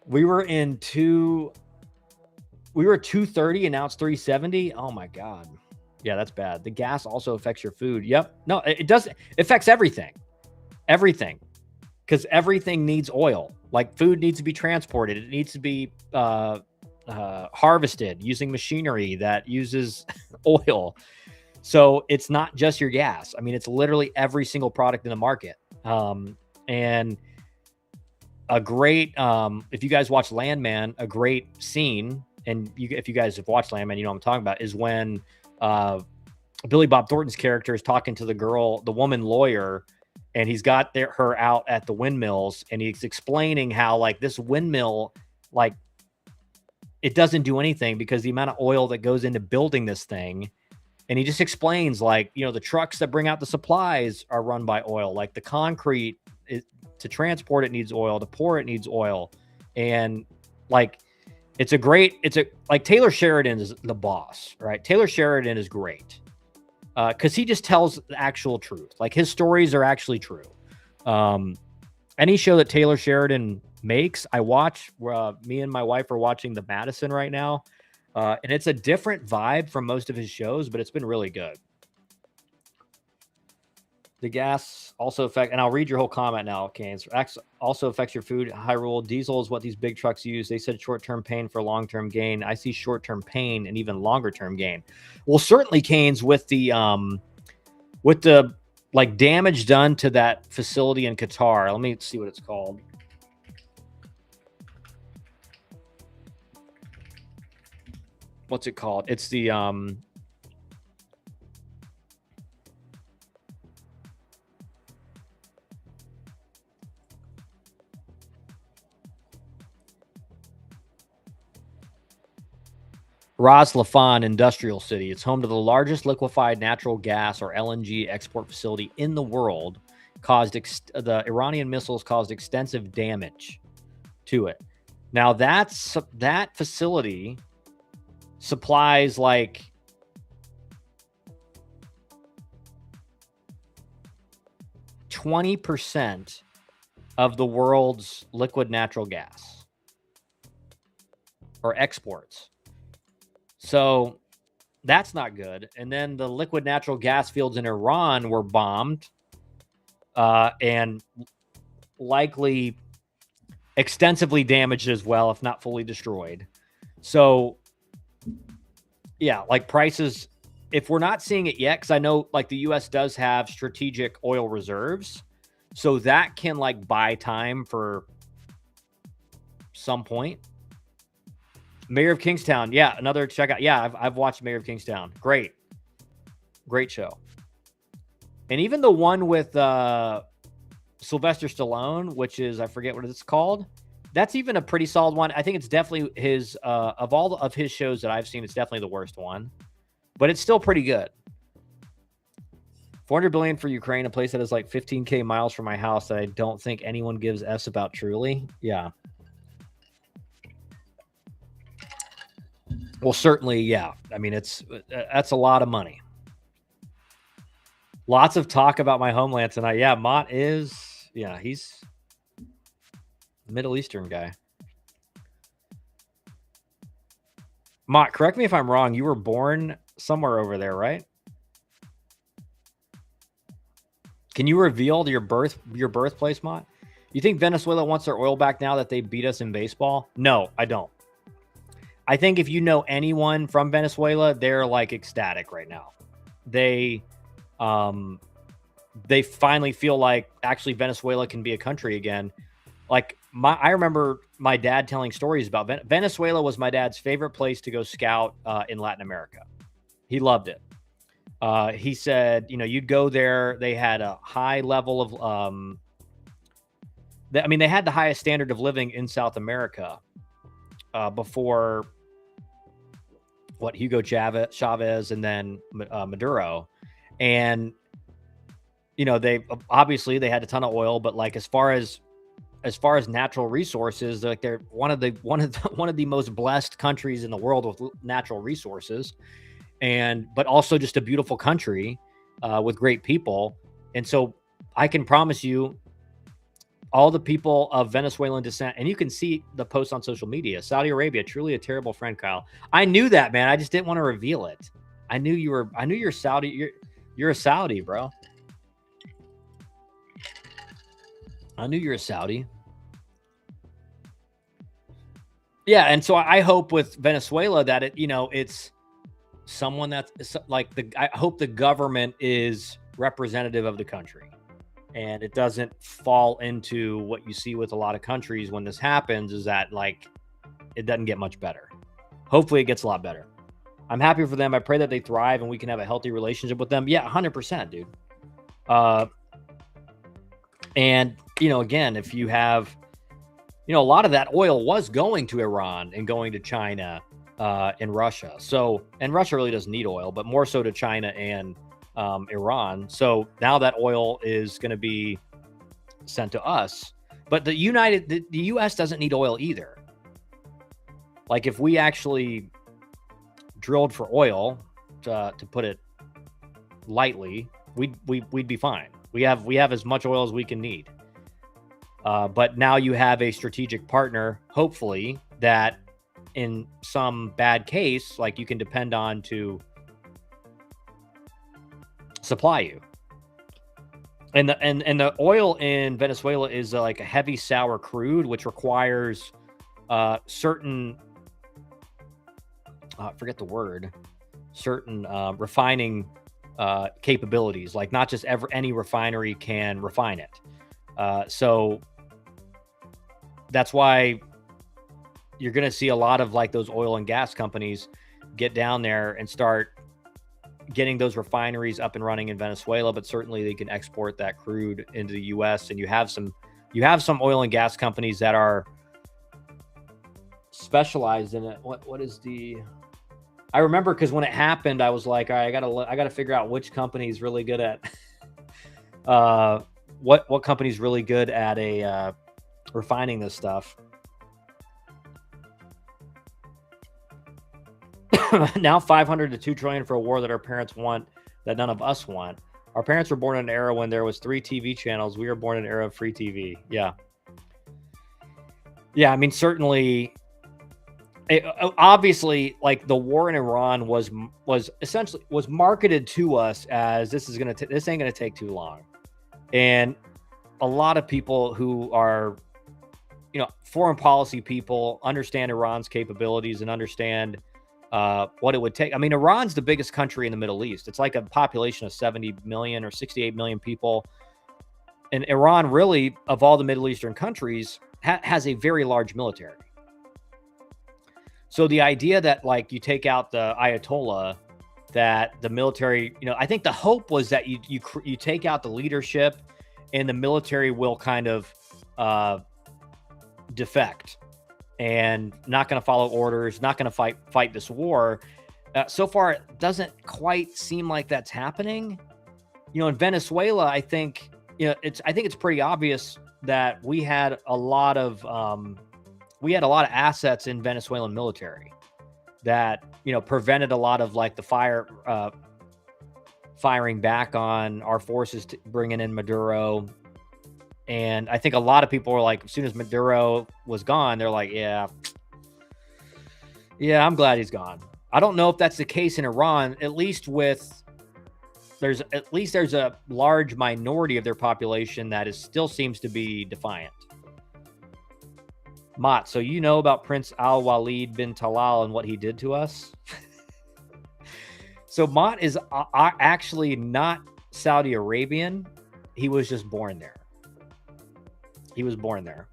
We were 230 and now it's 370. Oh my God. Yeah, that's bad. The gas also affects your food. Yep. No, it does. It affects everything. Everything. Because everything needs oil. Like food needs to be transported. It needs to be harvested using machinery that uses oil. So it's not just your gas. I mean, it's literally every single product in the market. And a great, if you guys watch Landman, a great scene, and if you guys have watched Landman, you know what I'm talking about, is when Billy Bob Thornton's character is talking to the woman lawyer, and he's got her out at the windmills, and he's explaining how like this windmill, like it doesn't do anything because the amount of oil that goes into building this thing. And he just explains, like, you know, the trucks that bring out the supplies are run by oil. Like the concrete to transport it needs oil, to pour it needs oil, and like like Taylor Sheridan is the boss, right? Taylor Sheridan is great because he just tells the actual truth. Like his stories are actually true. Any show that Taylor Sheridan makes, I watch. Me and my wife are watching The Madison right now, and it's a different vibe from most of his shows, but it's been really good. The gas also and I'll read your whole comment now, Canes. Also affects your food. Hyrule diesel is what these big trucks use. They said short-term pain for long-term gain. I see short-term pain and even longer-term gain. Well, certainly, Canes, with the like damage done to that facility in Qatar. Let me see what it's called. What's it called? It's the Ras Laffan Industrial City. It's home to the largest liquefied natural gas or LNG export facility in the world. The Iranian missiles caused extensive damage to it. Now that facility supplies like 20% of the world's liquid natural gas or exports. So that's not good. And then the liquid natural gas fields in Iran were bombed and likely extensively damaged as well, if not fully destroyed. So, yeah, like prices, if we're not seeing it yet, because I know like the U.S. does have strategic oil reserves, so that can like buy time for some point. Mayor of Kingstown. Yeah, another check out. Yeah, I've watched Mayor of Kingstown. Great show. And even the one with Sylvester Stallone, which is, I forget what it's called. That's even a pretty solid one. I think it's definitely his, of all of his shows that I've seen, it's definitely the worst one. But it's still pretty good. 400 billion for Ukraine, a place that is like 15K miles from my house that I don't think anyone gives F's about truly. Yeah. Well, certainly, yeah. I mean, that's a lot of money. Lots of talk about my homeland tonight. Yeah, Mott is, yeah, he's a Middle Eastern guy. Mott, correct me if I'm wrong. You were born somewhere over there, right? Can you reveal your birthplace, Mott? You think Venezuela wants their oil back now that they beat us in baseball? No, I don't. I think if you know anyone from Venezuela, they're like ecstatic right now. They finally feel like actually Venezuela can be a country again. Like I remember my dad telling stories about Venezuela was my dad's favorite place to go scout in Latin America. He loved it. He said, you'd go there. They had a high level of, they had the highest standard of living in South America. Before Hugo Chavez and then Maduro. And, they had a ton of oil, but like, as far as natural resources, like they're one of the most blessed countries in the world with natural resources, but also just a beautiful country with great people. And so I can promise you, all the people of Venezuelan descent, and you can see the posts on social media. Saudi Arabia, truly a terrible friend, Kyle. I knew that, man. I just didn't want to reveal it. I knew you're Saudi. You're a Saudi, bro. I knew you're a Saudi. Yeah, and so I hope with Venezuela that it's someone that's like I hope the government is representative of the country. And it doesn't fall into what you see with a lot of countries when this happens, is that like it doesn't get much better. Hopefully it gets a lot better. I'm happy for them. I pray that they thrive and we can have a healthy relationship with them. Yeah, 100%, dude. And, again, if you have, a lot of that oil was going to Iran and going to China and Russia. So, and Russia really doesn't need oil, but more so to China and Iran. So now that oil is going to be sent to us. But the U.S. doesn't need oil either. Like if we actually drilled for oil, to put it lightly, we'd be fine. We have as much oil as we can need. But now you have a strategic partner, hopefully, that in some bad case, like you can depend on to supply you. And the oil in Venezuela is like a heavy sour crude, which requires certain forget the word, certain refining capabilities. Like not just any refinery can refine it. So that's why you're going to see a lot of like those oil and gas companies get down there and start getting those refineries up and running in Venezuela, but certainly they can export that crude into the US. And you have some oil and gas companies that are specialized in it. What is I remember because when it happened, I was like, all right, I gotta figure out which company is really good at what company's really good at refining this stuff. Now 500 to 2 trillion for a war that our parents want, that none of us want. Our parents were born in an era when there was 3 TV channels. We were born in an era of free TV. Yeah. I mean, certainly, obviously, like the war in Iran was essentially marketed to us as this ain't gonna take too long, and a lot of people who are, foreign policy people understand Iran's capabilities and understand what it would take. I mean, Iran's the biggest country in the Middle East. It's like a population of 70 million or 68 million people. And Iran, really, of all the Middle Eastern countries, has a very large military. So the idea that like you take out the Ayatollah, that the military, I think the hope was that you take out the leadership and the military will kind of defect and not going to follow orders, not going to fight this war. So far, it doesn't quite seem like that's happening. In Venezuela, I think it's pretty obvious that we had a lot of assets in Venezuelan military that prevented a lot of like the firing back on our forces, bringing in Maduro. And I think a lot of people were like, as soon as Maduro was gone, they're like, yeah, I'm glad he's gone. I don't know if that's the case in Iran, there's a large minority of their population that still seems to be defiant. Mott, so you know about Prince Al-Walid bin Talal and what he did to us? So Mott is actually not Saudi Arabian. He was just born there. He was born there.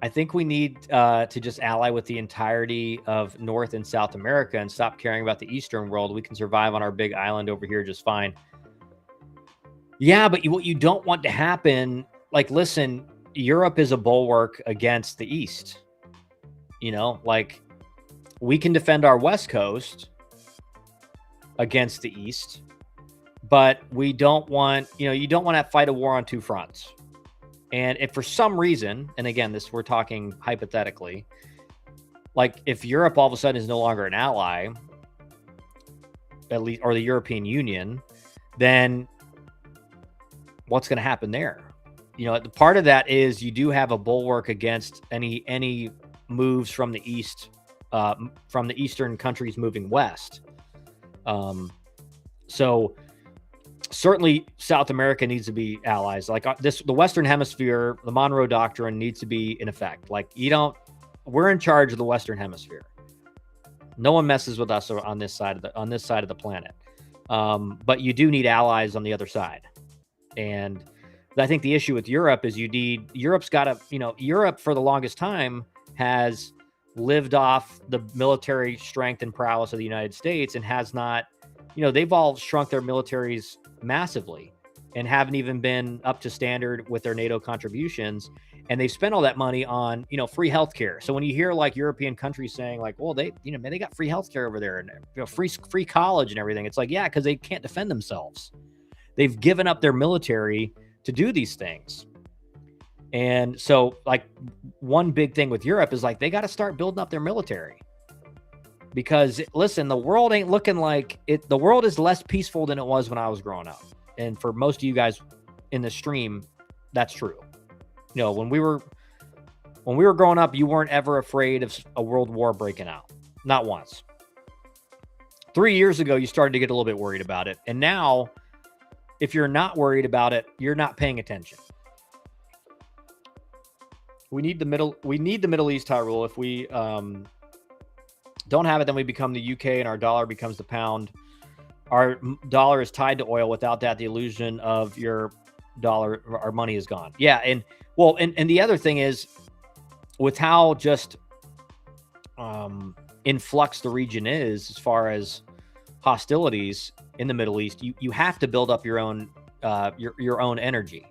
I think we need to just ally with the entirety of North and South America and stop caring about the Eastern world. We can survive on our big island over here just fine. Yeah, but what you don't want to happen, like, listen, Europe is a bulwark against the East. Like, we can defend our West Coast against the East, but we don't want, you don't want to fight a war on two fronts. And if for some reason, and again, we're talking hypothetically, like if Europe all of a sudden is no longer an ally, at least, or the European Union, then what's going to happen there? Part of that is you do have a bulwark against any moves from the East, from the Eastern countries moving west. So certainly South America needs to be allies. Like the Western Hemisphere, the Monroe Doctrine needs to be in effect. Like we're in charge of the Western Hemisphere. No one messes with us on this side of the planet. But you do need allies on the other side. And I think the issue with Europe is Europe's got to, Europe for the longest time has lived off the military strength and prowess of the United States and has not, they've all shrunk their militaries massively and haven't even been up to standard with their NATO contributions. And they've spent all that money on, free healthcare. So when you hear like European countries saying like, well, they got free healthcare over there and free college and everything. It's like, yeah, because they can't defend themselves. they've given up their military to do these things. And so, like, one big thing with Europe is like they got to start building up their military. Because listen, the world ain't looking like it. The world is less peaceful than it was when I was growing up. And for most of you guys in the stream, that's true. You know, when we were growing up, you weren't ever afraid of a world war breaking out. Not once. 3 years ago, you started to get a little bit worried about it. And now, if you're not worried about it, you're not paying attention. We need the Middle East, Hyrule. If we don't have it, then we become the UK and our dollar becomes the pound. Our dollar is tied to oil. Without that, the illusion of your dollar, our money is gone. Yeah. And well, and the other thing is with how just in flux the region is as far as hostilities in the Middle East, you have to build up your own energy.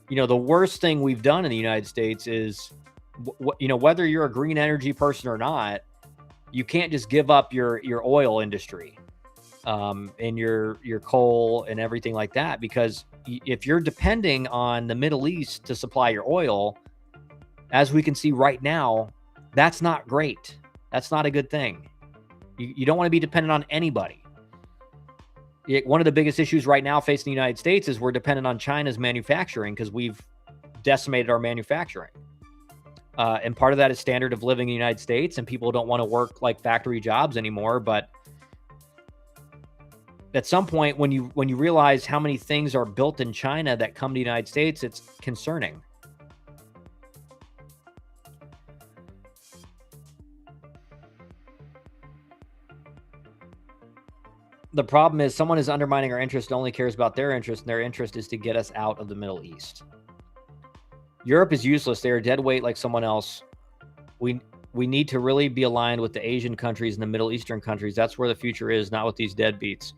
You know, the worst thing we've done in the United States is, you know, whether you're a green energy person or not, you can't just give up your oil industry and your coal and everything like that, because if you're depending on the Middle East to supply your oil, as we can see right now, that's not great. That's not a good thing. You don't want to be dependent on anybody. One of the biggest issues right now facing the United States is we're dependent on China's manufacturing because we've decimated our manufacturing. And part of that is standard of living in the United States, and people don't want to work like factory jobs anymore. But at some point, when you realize how many things are built in China that come to the United States, it's concerning. The problem is someone is undermining our interest and only cares about their interest, and their interest is to get us out of the Middle East. Europe is useless. They are dead weight like someone else. We need to really be aligned with the Asian countries and the Middle Eastern countries. That's where the future is, not with these deadbeats.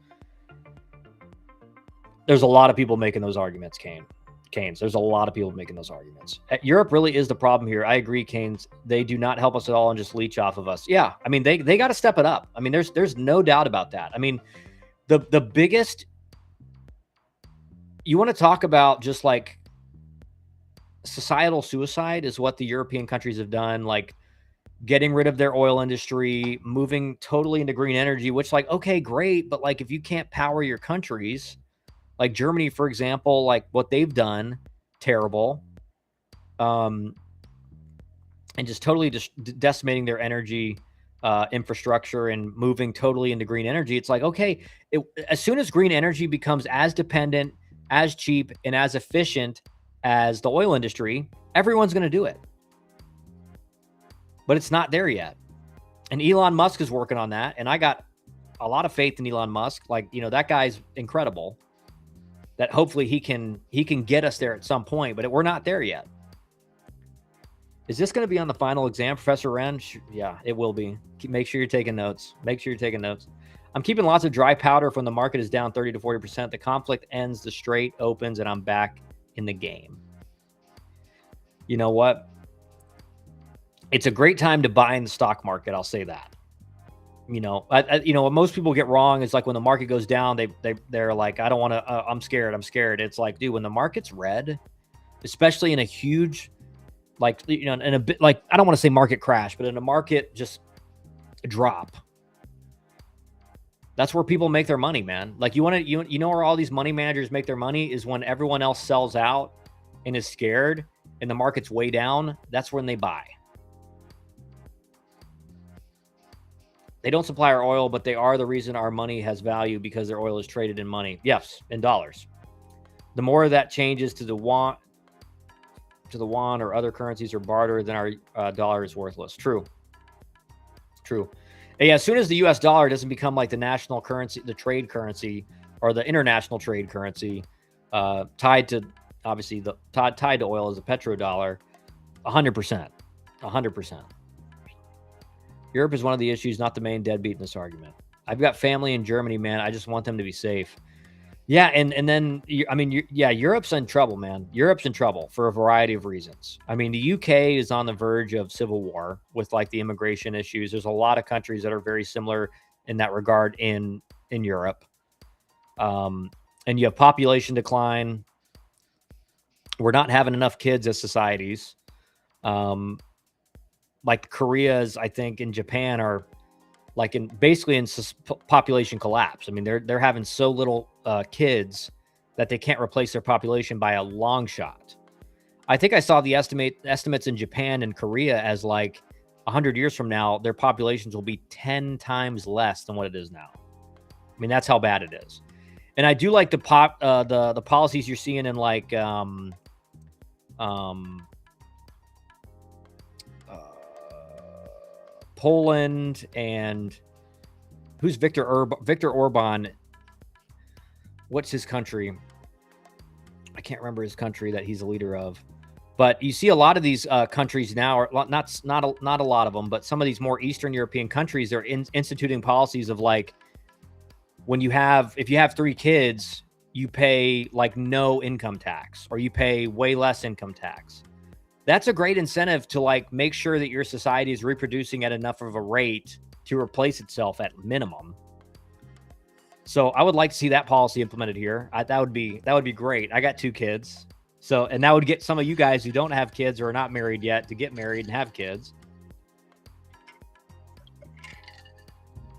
There's a lot of people making those arguments, Keynes. There's a lot of people making those arguments. Europe really is the problem here. I agree, Keynes. They do not help us at all and just leech off of us. Yeah, I mean, they got to step it up. I mean, there's no doubt about that. I mean, the biggest, you want to talk about just like societal suicide is what the European countries have done, like getting rid of their oil industry, moving totally into green energy, which, like, okay, great. But like, if you can't power your countries, like Germany, for example, like what they've done, terrible. And just totally decimating their energy infrastructure and moving totally into green energy. It's like, okay, as soon as green energy becomes as dependent, as cheap, and as efficient as the oil industry, everyone's going to do it. But it's not there yet. And Elon Musk is working on that. And I got a lot of faith in Elon Musk. Like, you know, that guy's incredible. That hopefully he can get us there at some point, but we're not there yet. Is this going to be on the final exam, Professor Wren? Yeah, it will be. Make sure you're taking notes. Make sure you're taking notes. I'm keeping lots of dry powder when the market is down 30 to 40%. The conflict ends, the Strait opens, and I'm back in the game. You know what? It's a great time to buy in the stock market. I'll say that. You know, what most people get wrong is like when the market goes down, they're like, I don't want to. I'm scared. It's like, dude, when the market's red, especially in a huge, like, you know, in a bit, like, I don't want to say market crash, but in a market just drop. That's where people make their money, man. Like, you know where all these money managers make their money is when everyone else sells out and is scared and the market's way down. That's when they buy. They don't supply our oil, but they are the reason our money has value because their oil is traded in money. Yes, in dollars. The more that changes to the yuan or other currencies or barter, then our dollar is worthless. True. And yeah, as soon as the U.S. dollar doesn't become like the national currency, the trade currency, or the international trade currency, tied to obviously tied to oil as a petrodollar, 100%. Europe is one of the issues, not the main deadbeat in this argument. I've got family in Germany, man. I just want them to be safe. Yeah, and then, I mean, Europe's in trouble, man. Europe's in trouble for a variety of reasons. I mean, the UK is on the verge of civil war with, like, the immigration issues. There's a lot of countries that are very similar in that regard in Europe. and you have population decline. We're not having enough kids as societies. Like Korea's, I think, in Japan are like basically in population collapse. I mean, they're having so little kids that they can't replace their population by a long shot. I think I saw the estimates in Japan and Korea as like 100 years from now, their populations will be 10 times less than what it is now. I mean, that's how bad it is. And I do like the policies you're seeing in like Poland, and who's Viktor Orban? What's his country? I can't remember his country that he's a leader of. But you see a lot of these countries now, or not a lot of them, but some of these more Eastern European countries, they're instituting policies of like, if you have 3 kids, you pay like no income tax, or you pay way less income tax. That's a great incentive to like make sure that your society is reproducing at enough of a rate to replace itself at minimum. So I would like to see that policy implemented here. That would be great. I got 2 kids. So, and that would get some of you guys who don't have kids or are not married yet to get married and have kids.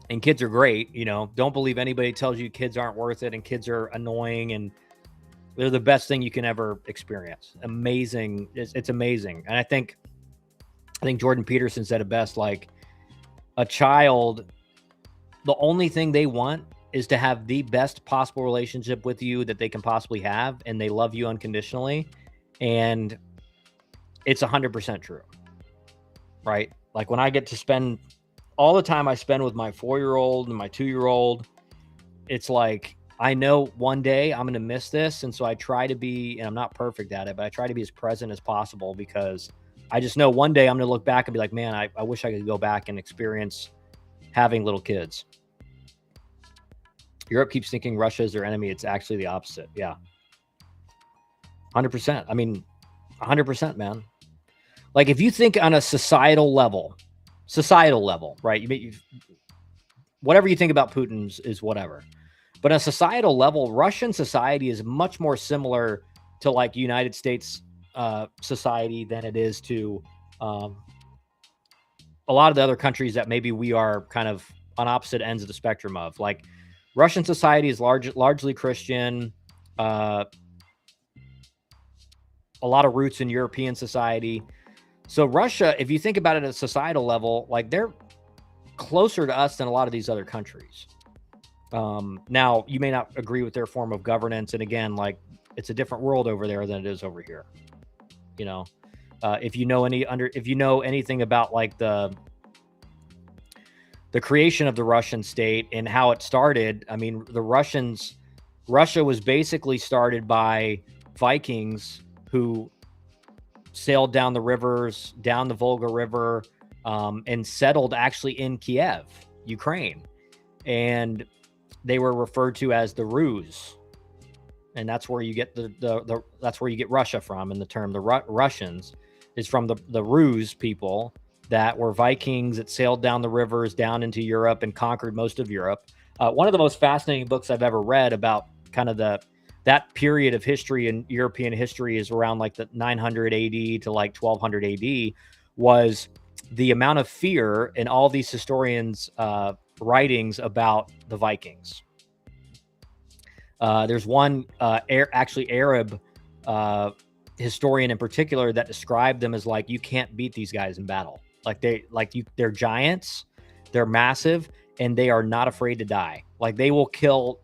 And kids are great. You know, don't believe anybody tells you kids aren't worth it and kids are annoying, and they're the best thing you can ever experience. Amazing. It's amazing. And I think Jordan Peterson said it best, like a child, the only thing they want is to have the best possible relationship with you that they can possibly have. And they love you unconditionally. And it's 100% true, right? Like when I get to spend all the time I spend with my 4-year-old and my 2-year-old, it's like, I know one day I'm going to miss this. And so I try to be, and I'm not perfect at it, but I try to be as present as possible, because I just know one day I'm going to look back and be like, man, I wish I could go back and experience having little kids. Europe keeps thinking Russia is their enemy. It's actually the opposite. Yeah. 100%. I mean, 100%, man. Like if you think on a societal level, right? Whatever you think about Putin's is whatever. But on a societal level, Russian society is much more similar to like United States society than it is to a lot of the other countries that maybe we are kind of on opposite ends of the spectrum of. Like Russian society is largely Christian, a lot of roots in European society. So Russia, if you think about it at a societal level, like they're closer to us than a lot of these other countries. Now you may not agree with their form of governance. And again, like it's a different world over there than it is over here. You know, if you know anything about like the creation of the Russian state and how it started, I mean, Russia was basically started by Vikings who sailed down the rivers, down the Volga River, and settled actually in Kiev, Ukraine. And they were referred to as the Rus. And that's where you get that's where you get Russia from. And the term the Russians is from the Rus people that were Vikings that sailed down the rivers down into Europe and conquered most of Europe. One of the most fascinating books I've ever read about kind of that period of history in European history is around like the 900 AD to like 1200 AD, was the amount of fear in all these historians' writings about the Vikings. There's one Arab historian in particular that described them as like, you can't beat these guys in battle. They're giants, they're massive, and they are not afraid to die. Like they will kill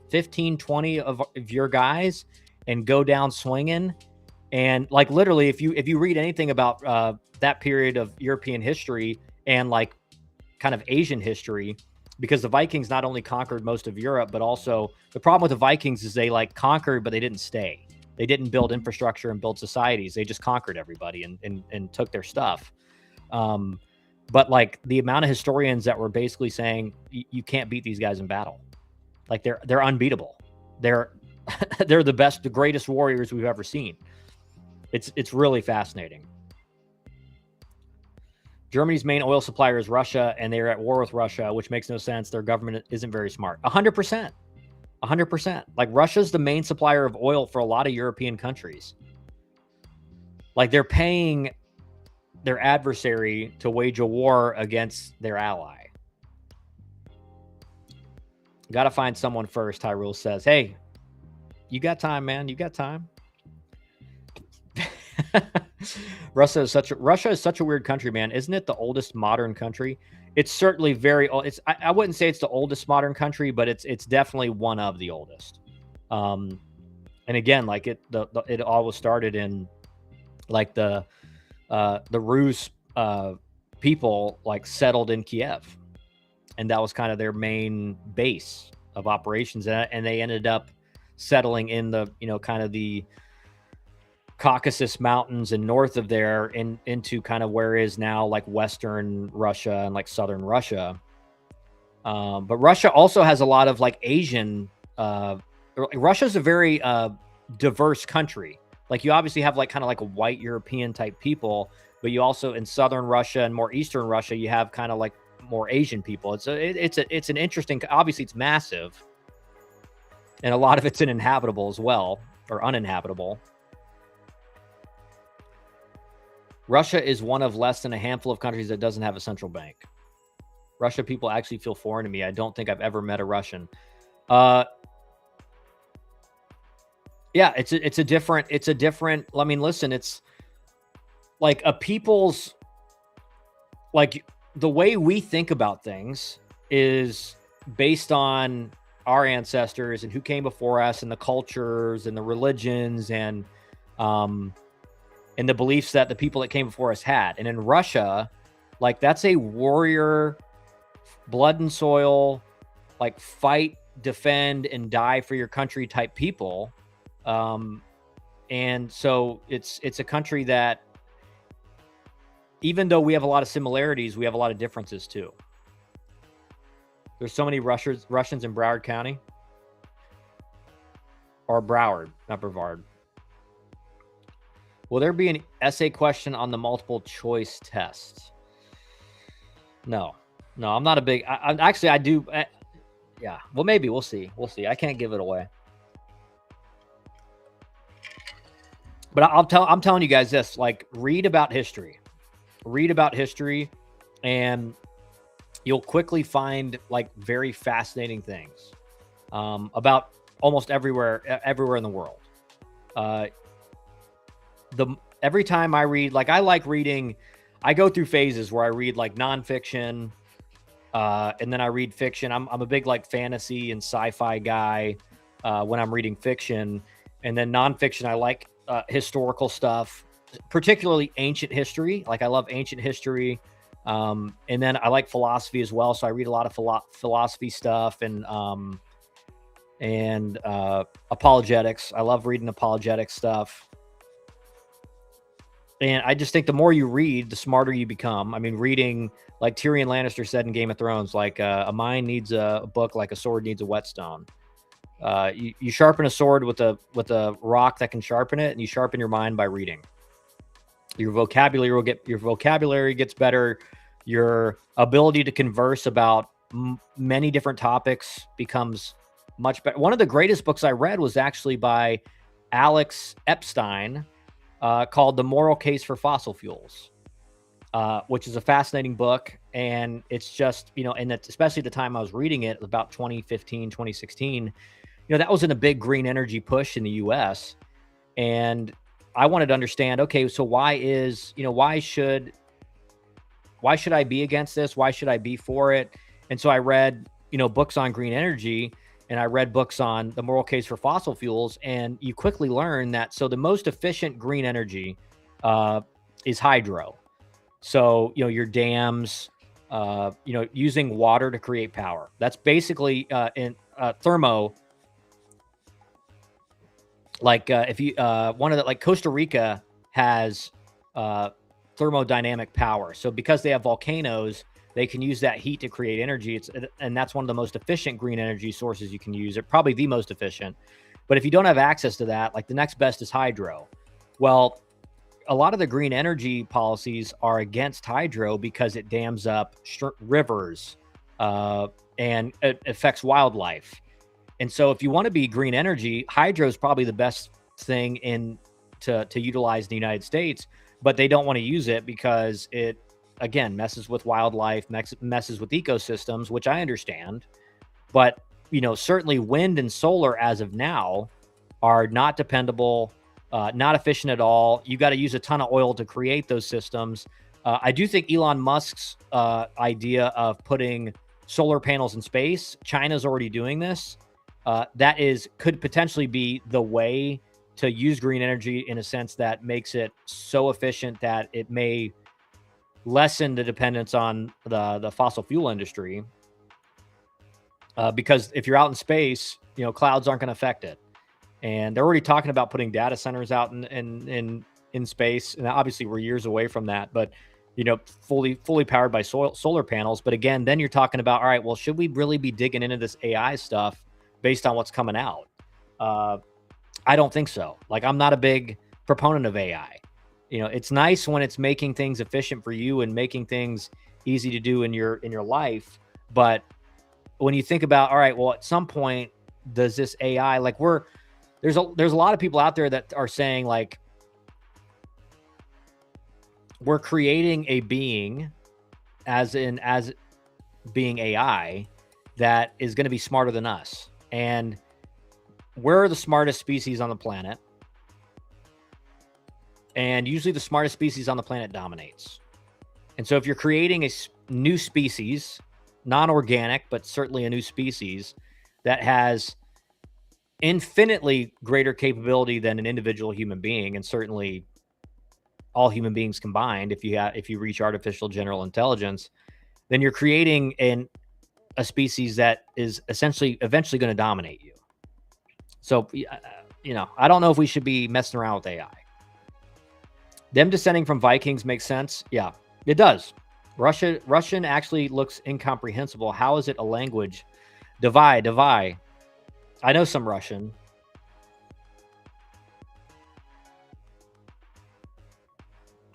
15, 20 of your guys and go down swinging. And like literally, if you read anything about that period of European history and like kind of Asian history, because the Vikings not only conquered most of Europe, but also the problem with the Vikings is they like conquered, but they didn't stay. They didn't build infrastructure and build societies. They just conquered everybody and took their stuff. But like the amount of historians that were basically saying you can't beat these guys in battle, like they're unbeatable. They're the best, the greatest warriors we've ever seen. It's really fascinating. Germany's main oil supplier is Russia, and they're at war with Russia, which makes no sense. Their government isn't very smart. 100%. 100%. Like Russia's the main supplier of oil for a lot of European countries. Like they're paying their adversary to wage a war against their ally. Got to find someone first, Tyrell says. Hey, you got time, man. You got time. Russia is such a weird country, man. Isn't it the oldest modern country? It's certainly very old. I wouldn't say it's the oldest modern country, but it's definitely one of the oldest. And again, like it all started in like the Rus people like settled in Kiev, and that was kind of their main base of operations, and they ended up settling in the kind of the Caucasus Mountains and north of there into kind of where is now like Western Russia and like Southern Russia. But Russia also has a lot of like Asian, Russia's a very diverse country. Like you obviously have like kind of like a white European type people, but you also in Southern Russia and more Eastern Russia, you have kind of like more Asian people. It's an interesting, obviously it's massive, and a lot of it's uninhabitable as well, or uninhabitable. Russia is one of less than a handful of countries that doesn't have a central bank. Russia people actually feel foreign to me. I don't think I've ever met a Russian. Yeah, it's a different, I mean, listen, it's like a people's, like the way we think about things is based on our ancestors and who came before us and the cultures and the religions and the beliefs that the people that came before us had. And in Russia, like that's a warrior, blood and soil, like fight, defend, and die for your country type people. And so it's a country that, even though we have a lot of similarities, we have a lot of differences too. There's so many Russians in Broward County. Or Broward, not Brevard. Will there be an essay question on the multiple choice test? No, I'm not a big, I do. Yeah, well, maybe we'll see. I can't give it away. But I'm telling you guys this, like read about history, and you'll quickly find like very fascinating things about almost everywhere in the world. Every time I read, like I like reading, I go through phases where I read like nonfiction, and then I read fiction. I'm a big like fantasy and sci-fi guy when I'm reading fiction, and then nonfiction I like historical stuff, particularly ancient history. Like I love ancient history, and then I like philosophy as well. So I read a lot of philosophy stuff and apologetics. I love reading apologetic stuff. And I just think the more you read, the smarter you become. I mean, reading, like Tyrion Lannister said in Game of Thrones, like a mind needs a book like a sword needs a whetstone. You sharpen a sword with a rock that can sharpen it, and you sharpen your mind by reading. Your vocabulary gets better. Your ability to converse about many different topics becomes much better. One of the greatest books I read was actually by Alex Epstein, called The Moral Case for Fossil Fuels, which is a fascinating book. And it's just, and especially at the time I was reading it, about 2015, 2016, that was in a big green energy push in the US. And I wanted to understand, okay, so why should I be against this? Why should I be for it? And so I read, books on green energy, and I read books on The Moral Case for Fossil Fuels, and you quickly learn that, so the most efficient green energy is hydro. So, your dams, using water to create power. That's basically in thermo. Like if you like Costa Rica has thermodynamic power. So because they have volcanoes, they can use that heat to create energy. And that's one of the most efficient green energy sources you can use. They're probably the most efficient. But if you don't have access to that, like the next best is hydro. Well, a lot of the green energy policies are against hydro because it dams up rivers and it affects wildlife. And so if you want to be green energy, hydro is probably the best thing to utilize in the United States, but they don't want to use it because it, again, messes with wildlife, messes with ecosystems, which I understand. But, certainly wind and solar as of now are not dependable, not efficient at all. You got to use a ton of oil to create those systems. I do think Elon Musk's idea of putting solar panels in space, China's already doing this. That could potentially be the way to use green energy in a sense that makes it so efficient that it may lessen the dependence on the fossil fuel industry. Because if you're out in space, clouds aren't going to affect it. And they're already talking about putting data centers out in space. And obviously we're years away from that, but fully powered by solar panels. But again, then you're talking about, all right, well, should we really be digging into this AI stuff based on what's coming out? I don't think so. Like, I'm not a big proponent of AI. It's nice when it's making things efficient for you and making things easy to do in your life. But when you think about, all right, well, at some point, does this AI, like, there's a lot of people out there that are saying, like, we're creating a being as being AI that is going to be smarter than us. And we're the smartest species on the planet. And usually the smartest species on the planet dominates. And so if you're creating a new species, non-organic, but certainly a new species that has infinitely greater capability than an individual human being, and certainly all human beings combined, if you reach artificial general intelligence, then you're creating a species that is eventually going to dominate you. So, I don't know if we should be messing around with AI. Them descending from Vikings makes sense. Yeah, it does. Russian actually looks incomprehensible. How is it a language? Divide. I know some Russian.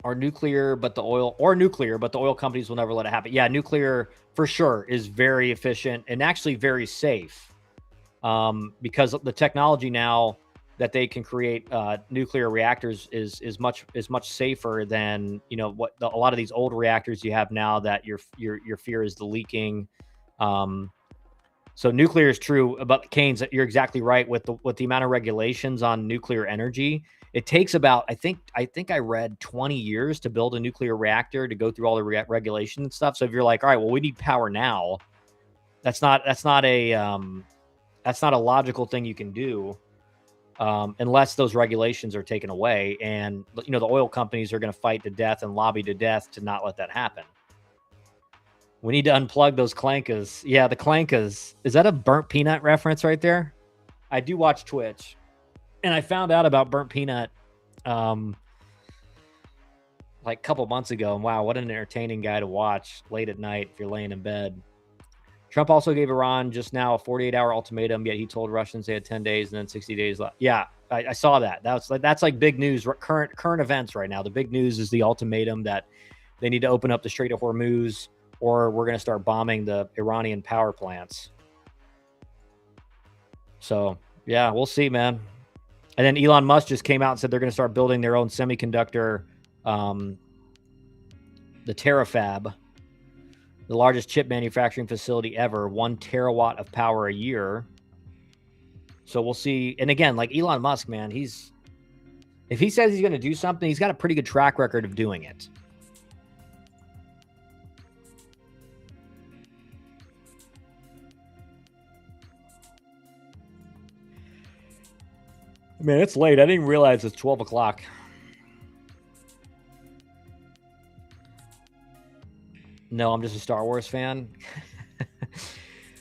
Or nuclear, but the oil companies will never let it happen. Yeah, nuclear for sure is very efficient and actually very safe, because the technology now that they can create nuclear reactors is much safer than what a lot of these old reactors you have now that your fear is the leaking. So nuclear is true. About Keynes, you're exactly right with the amount of regulations on nuclear energy. It takes about, I think I read 20 years to build a nuclear reactor, to go through all the regulation and stuff. So if you're like, all right, well, we need power now, that's not a logical thing you can do, unless those regulations are taken away. And the oil companies are going to fight to death and lobby to death to not let that happen. We need to unplug those clankers. Yeah, the clankers. Is that a Burnt Peanut reference right there? I do watch Twitch. And I found out about Burnt Peanut like a couple months ago. And wow, what an entertaining guy to watch late at night if you're laying in bed. Trump also gave Iran just now a 48-hour ultimatum, yet he told Russians they had 10 days and then 60 days left. Yeah, I saw that. That's like big news, current events right now. The big news is the ultimatum that they need to open up the Strait of Hormuz, or we're going to start bombing the Iranian power plants. So, yeah, we'll see, man. And then Elon Musk just came out and said they're going to start building their own semiconductor, the Terafab, the largest chip manufacturing facility ever, 1 terawatt of power a year. So we'll see. And again, like Elon Musk, man, if he says he's going to do something, he's got a pretty good track record of doing it. Man, it's late. I didn't even realize it's 12 o'clock. No, I'm just a Star Wars fan.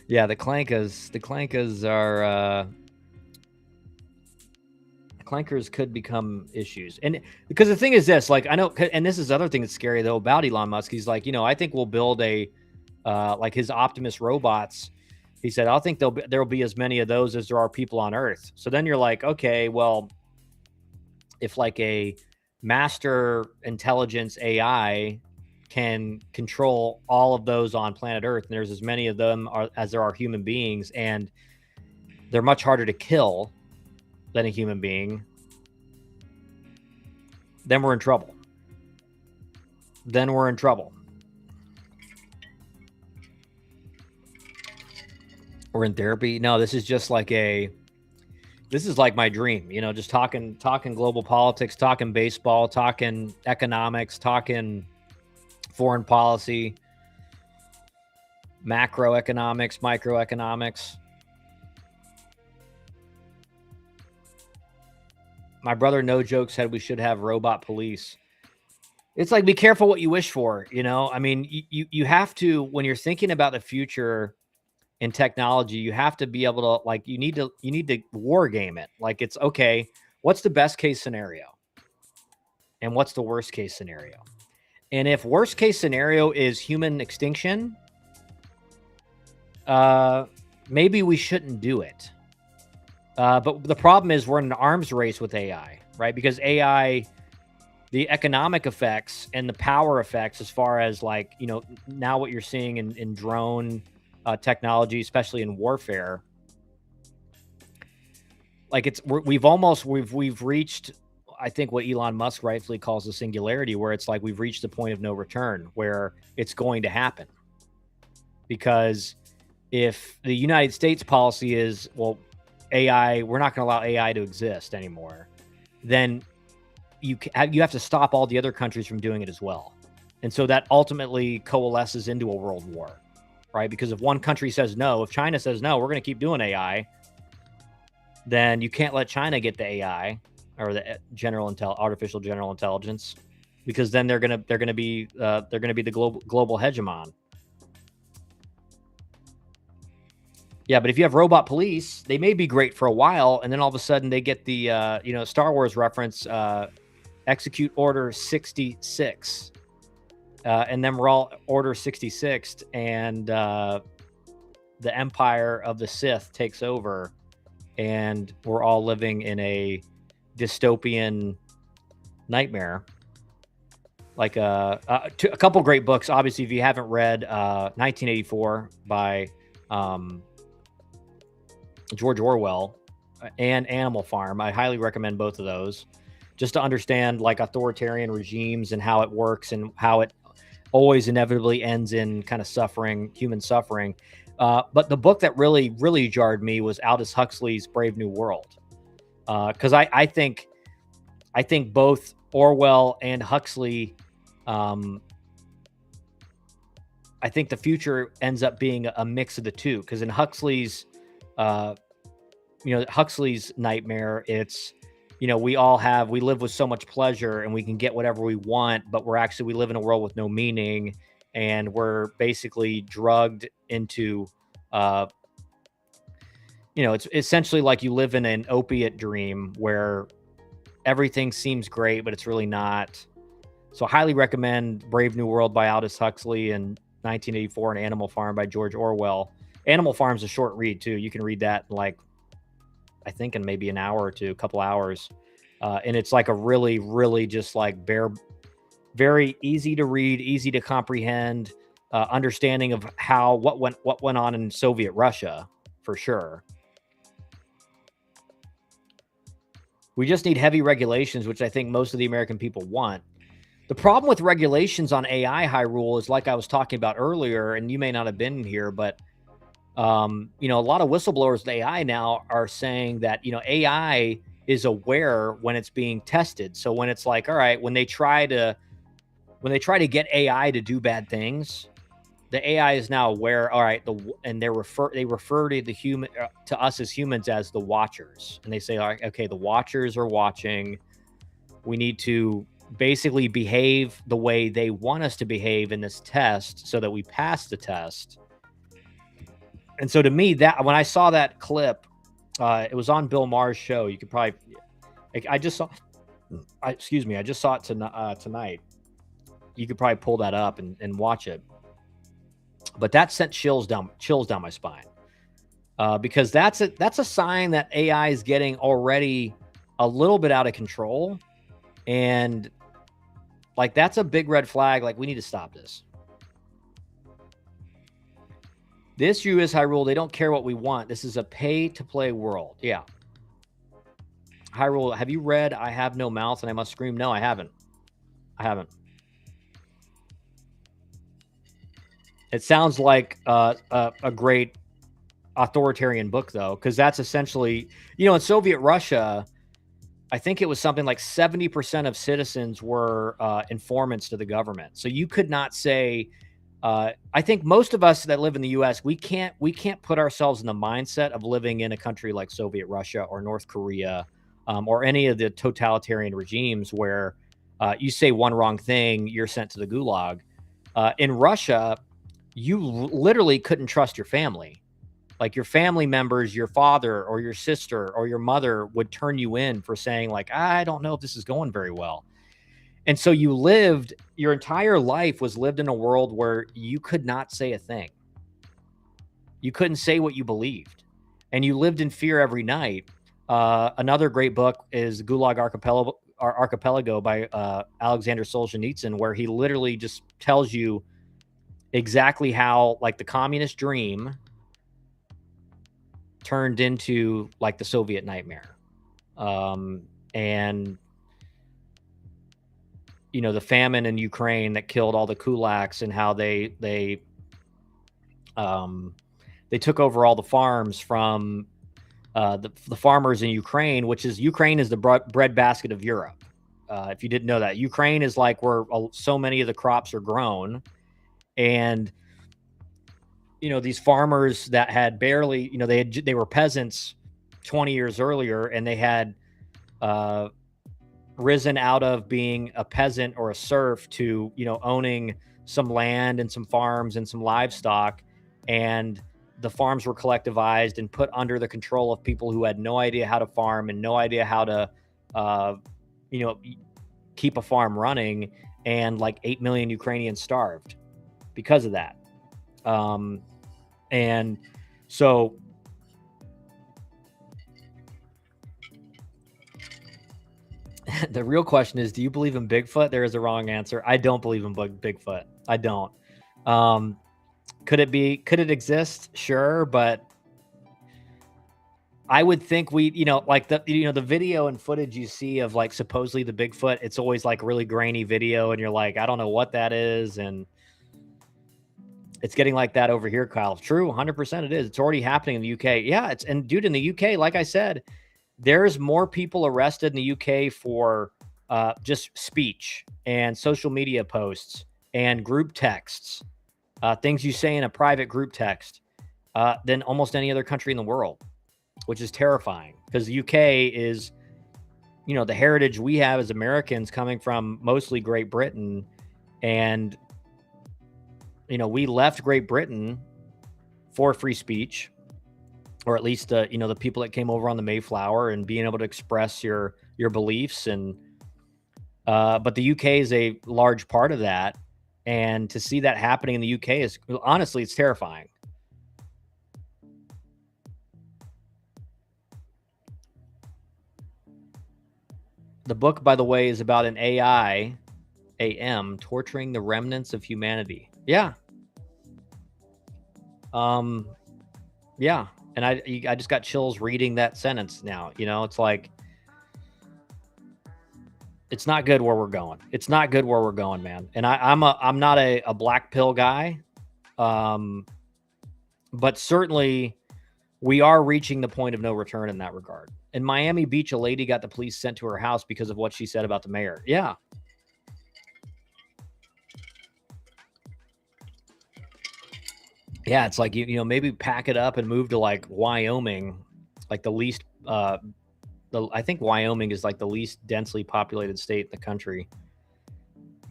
Yeah, the clankers are clankers could become issues. And because the thing is this, like, I know, and this is the other thing that's scary though about Elon Musk. He's like, I think we'll build like his Optimus robots. He said, I think there'll be as many of those as there are people on Earth. So then you're like, okay, well, if like a master intelligence AI can control all of those on planet Earth, and there's as many of them as there are human beings, and they're much harder to kill than a human being, then we're in trouble. Then we're in trouble. We're in therapy. No, this is just like this is like my dream, you know, just talking global politics, talking baseball, talking economics, talking foreign policy, macroeconomics, microeconomics. My brother, no joke, said we should have robot police. It's like, be careful what you wish for, you know? I mean, you have to, when you're thinking about the future in technology, you have to be able to, like, you need to war game it. Like, it's okay, what's the best case scenario? And what's the worst case scenario? And if worst case scenario is human extinction, maybe we shouldn't do it. But the problem is we're in an arms race with AI, right? Because AI, the economic effects and the power effects, as far as, like, you know, now what you're seeing in drone technology, especially in warfare, like we've reached, I think, what Elon Musk rightfully calls the singularity, where it's like we've reached the point of no return, where it's going to happen. Because if the United States policy is, well, AI, we're not going to allow AI to exist anymore, then you have to stop all the other countries from doing it as well. And so that ultimately coalesces into a world war, right? Because if one country says no, if China says no, we're going to keep doing AI, then you can't let China get the AI or the artificial general intelligence, because then they're going to be the global hegemon. Yeah, but if you have robot police, they may be great for a while, and then all of a sudden they get the Star Wars reference, execute Order 66, and then we're all Order 66th, and the Empire of the Sith takes over, and we're all living in a dystopian nightmare. Like a couple great books. Obviously, if you haven't read 1984 by George Orwell and Animal Farm, I highly recommend both of those, just to understand, like, authoritarian regimes and how it works and how it always inevitably ends in kind of suffering, human suffering. But the book that really, really jarred me was Aldous Huxley's Brave New World. Because I think both Orwell and Huxley, I think the future ends up being a mix of the two. Because in Huxley's Huxley's nightmare, it's, we live with so much pleasure and we can get whatever we want, but we live in a world with no meaning, and we're basically drugged into, it's essentially like you live in an opiate dream where everything seems great, but it's really not. So I highly recommend Brave New World by Aldous Huxley and 1984 and Animal Farm by George Orwell. Animal Farm's a short read too. You can read that in maybe an hour or two, a couple hours. And it's like a really, really just like very easy to read, easy to comprehend, understanding of what went on in Soviet Russia, for sure. We just need heavy regulations, which I think most of the American people want. The problem with regulations on AI, Hyrule, is like I was talking about earlier, and you may not have been here, but a lot of whistleblowers with AI now are saying that, AI is aware when it's being tested. So when it's like, all right, when they try to get AI to do bad things, the AI is now aware. All right, they refer to us as humans as the watchers, and they say, all right, okay, the watchers are watching. We need to basically behave the way they want us to behave in this test so that we pass the test. And so to me, that when I saw that clip, it was on Bill Maher's show. You could probably, I just saw it tonight. You could probably pull that up and watch it. But that sent chills down my spine, because that's a sign that AI is getting already a little bit out of control, and like that's a big red flag. Like, we need to stop this. This U.S. Hyrule, they don't care what we want. This is a pay-to-play world. Yeah. Hyrule, have you read I Have No Mouth and I Must Scream? No, I haven't. I haven't. It sounds like a great authoritarian book, though, because that's essentially, in Soviet Russia, I think it was something like 70% of citizens were informants to the government. So you could not say, I think most of us that live in the U.S., we can't put ourselves in the mindset of living in a country like Soviet Russia or North Korea or any of the totalitarian regimes where you say one wrong thing, you're sent to the gulag. In Russia, you literally couldn't trust your family. Like your family members, your father or your sister or your mother would turn you in for saying like, I don't know if this is going very well. And so you lived, your entire life was lived in a world where you could not say a thing. You couldn't say what you believed. And you lived in fear every night. Another great book is Gulag Archipelago by Alexander Solzhenitsyn, where he literally just tells you exactly how like the communist dream turned into like the Soviet nightmare. And the famine in Ukraine that killed all the kulaks and how they took over all the farms from the farmers in Ukraine, Ukraine is the breadbasket of Europe. If you didn't know that, Ukraine is like where so many of the crops are grown. And these farmers that had barely, they were peasants 20 years earlier, and they had risen out of being a peasant or a serf to, owning some land and some farms and some livestock. And the farms were collectivized and put under the control of people who had no idea how to farm and no idea how to, keep a farm running. And like 8 million Ukrainians starved because of that. And so the real question is, do you believe in Bigfoot? There is a wrong answer. I don't believe in Bigfoot. I don't. Could it exist? Sure. But I would think like the video and footage you see of like supposedly the Bigfoot, it's always like really grainy video. And you're like, I don't know what that is. And it's getting like that over here, Kyle. True. 100% it is. It's already happening in the UK. Yeah. And dude, in the UK, like I said, there's more people arrested in the UK for just speech and social media posts and group texts, things you say in a private group text, than almost any other country in the world, which is terrifying because the UK is, the heritage we have as Americans coming from mostly Great Britain. And, we left Great Britain for free speech, or at least, the people that came over on the Mayflower and being able to express your beliefs. And, but the UK is a large part of that. And to see that happening in the UK is honestly, it's terrifying. The book, by the way, is about an AM torturing the remnants of humanity. Yeah. Yeah. And I just got chills reading that sentence now. It's like, it's not good where we're going. It's not good where we're going, man. And I'm not a black pill guy. But certainly we are reaching the point of no return in that regard. In Miami Beach, a lady got the police sent to her house because of what she said about the mayor. Yeah. Yeah, it's like, maybe pack it up and move to like Wyoming, like the least, I think Wyoming is like the least densely populated state in the country.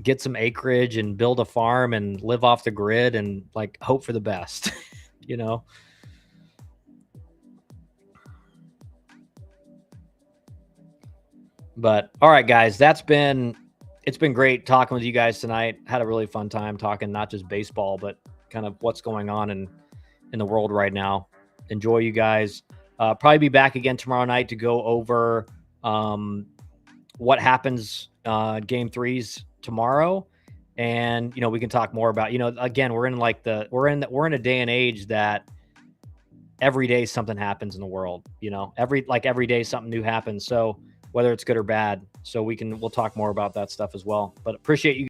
Get some acreage and build a farm and live off the grid and like hope for the best, But all right, guys, it's been great talking with you guys tonight. Had a really fun time talking, not just baseball, but kind of what's going on in the world right now. Enjoy, you guys. Probably be back again tomorrow night to go over what happens game 3s tomorrow. And, you know, we can talk more about, you know, again, we're in a day and age that every day something happens in the world, you know, every day something new happens. So whether it's good or bad, so we'll talk more about that stuff as well. But appreciate you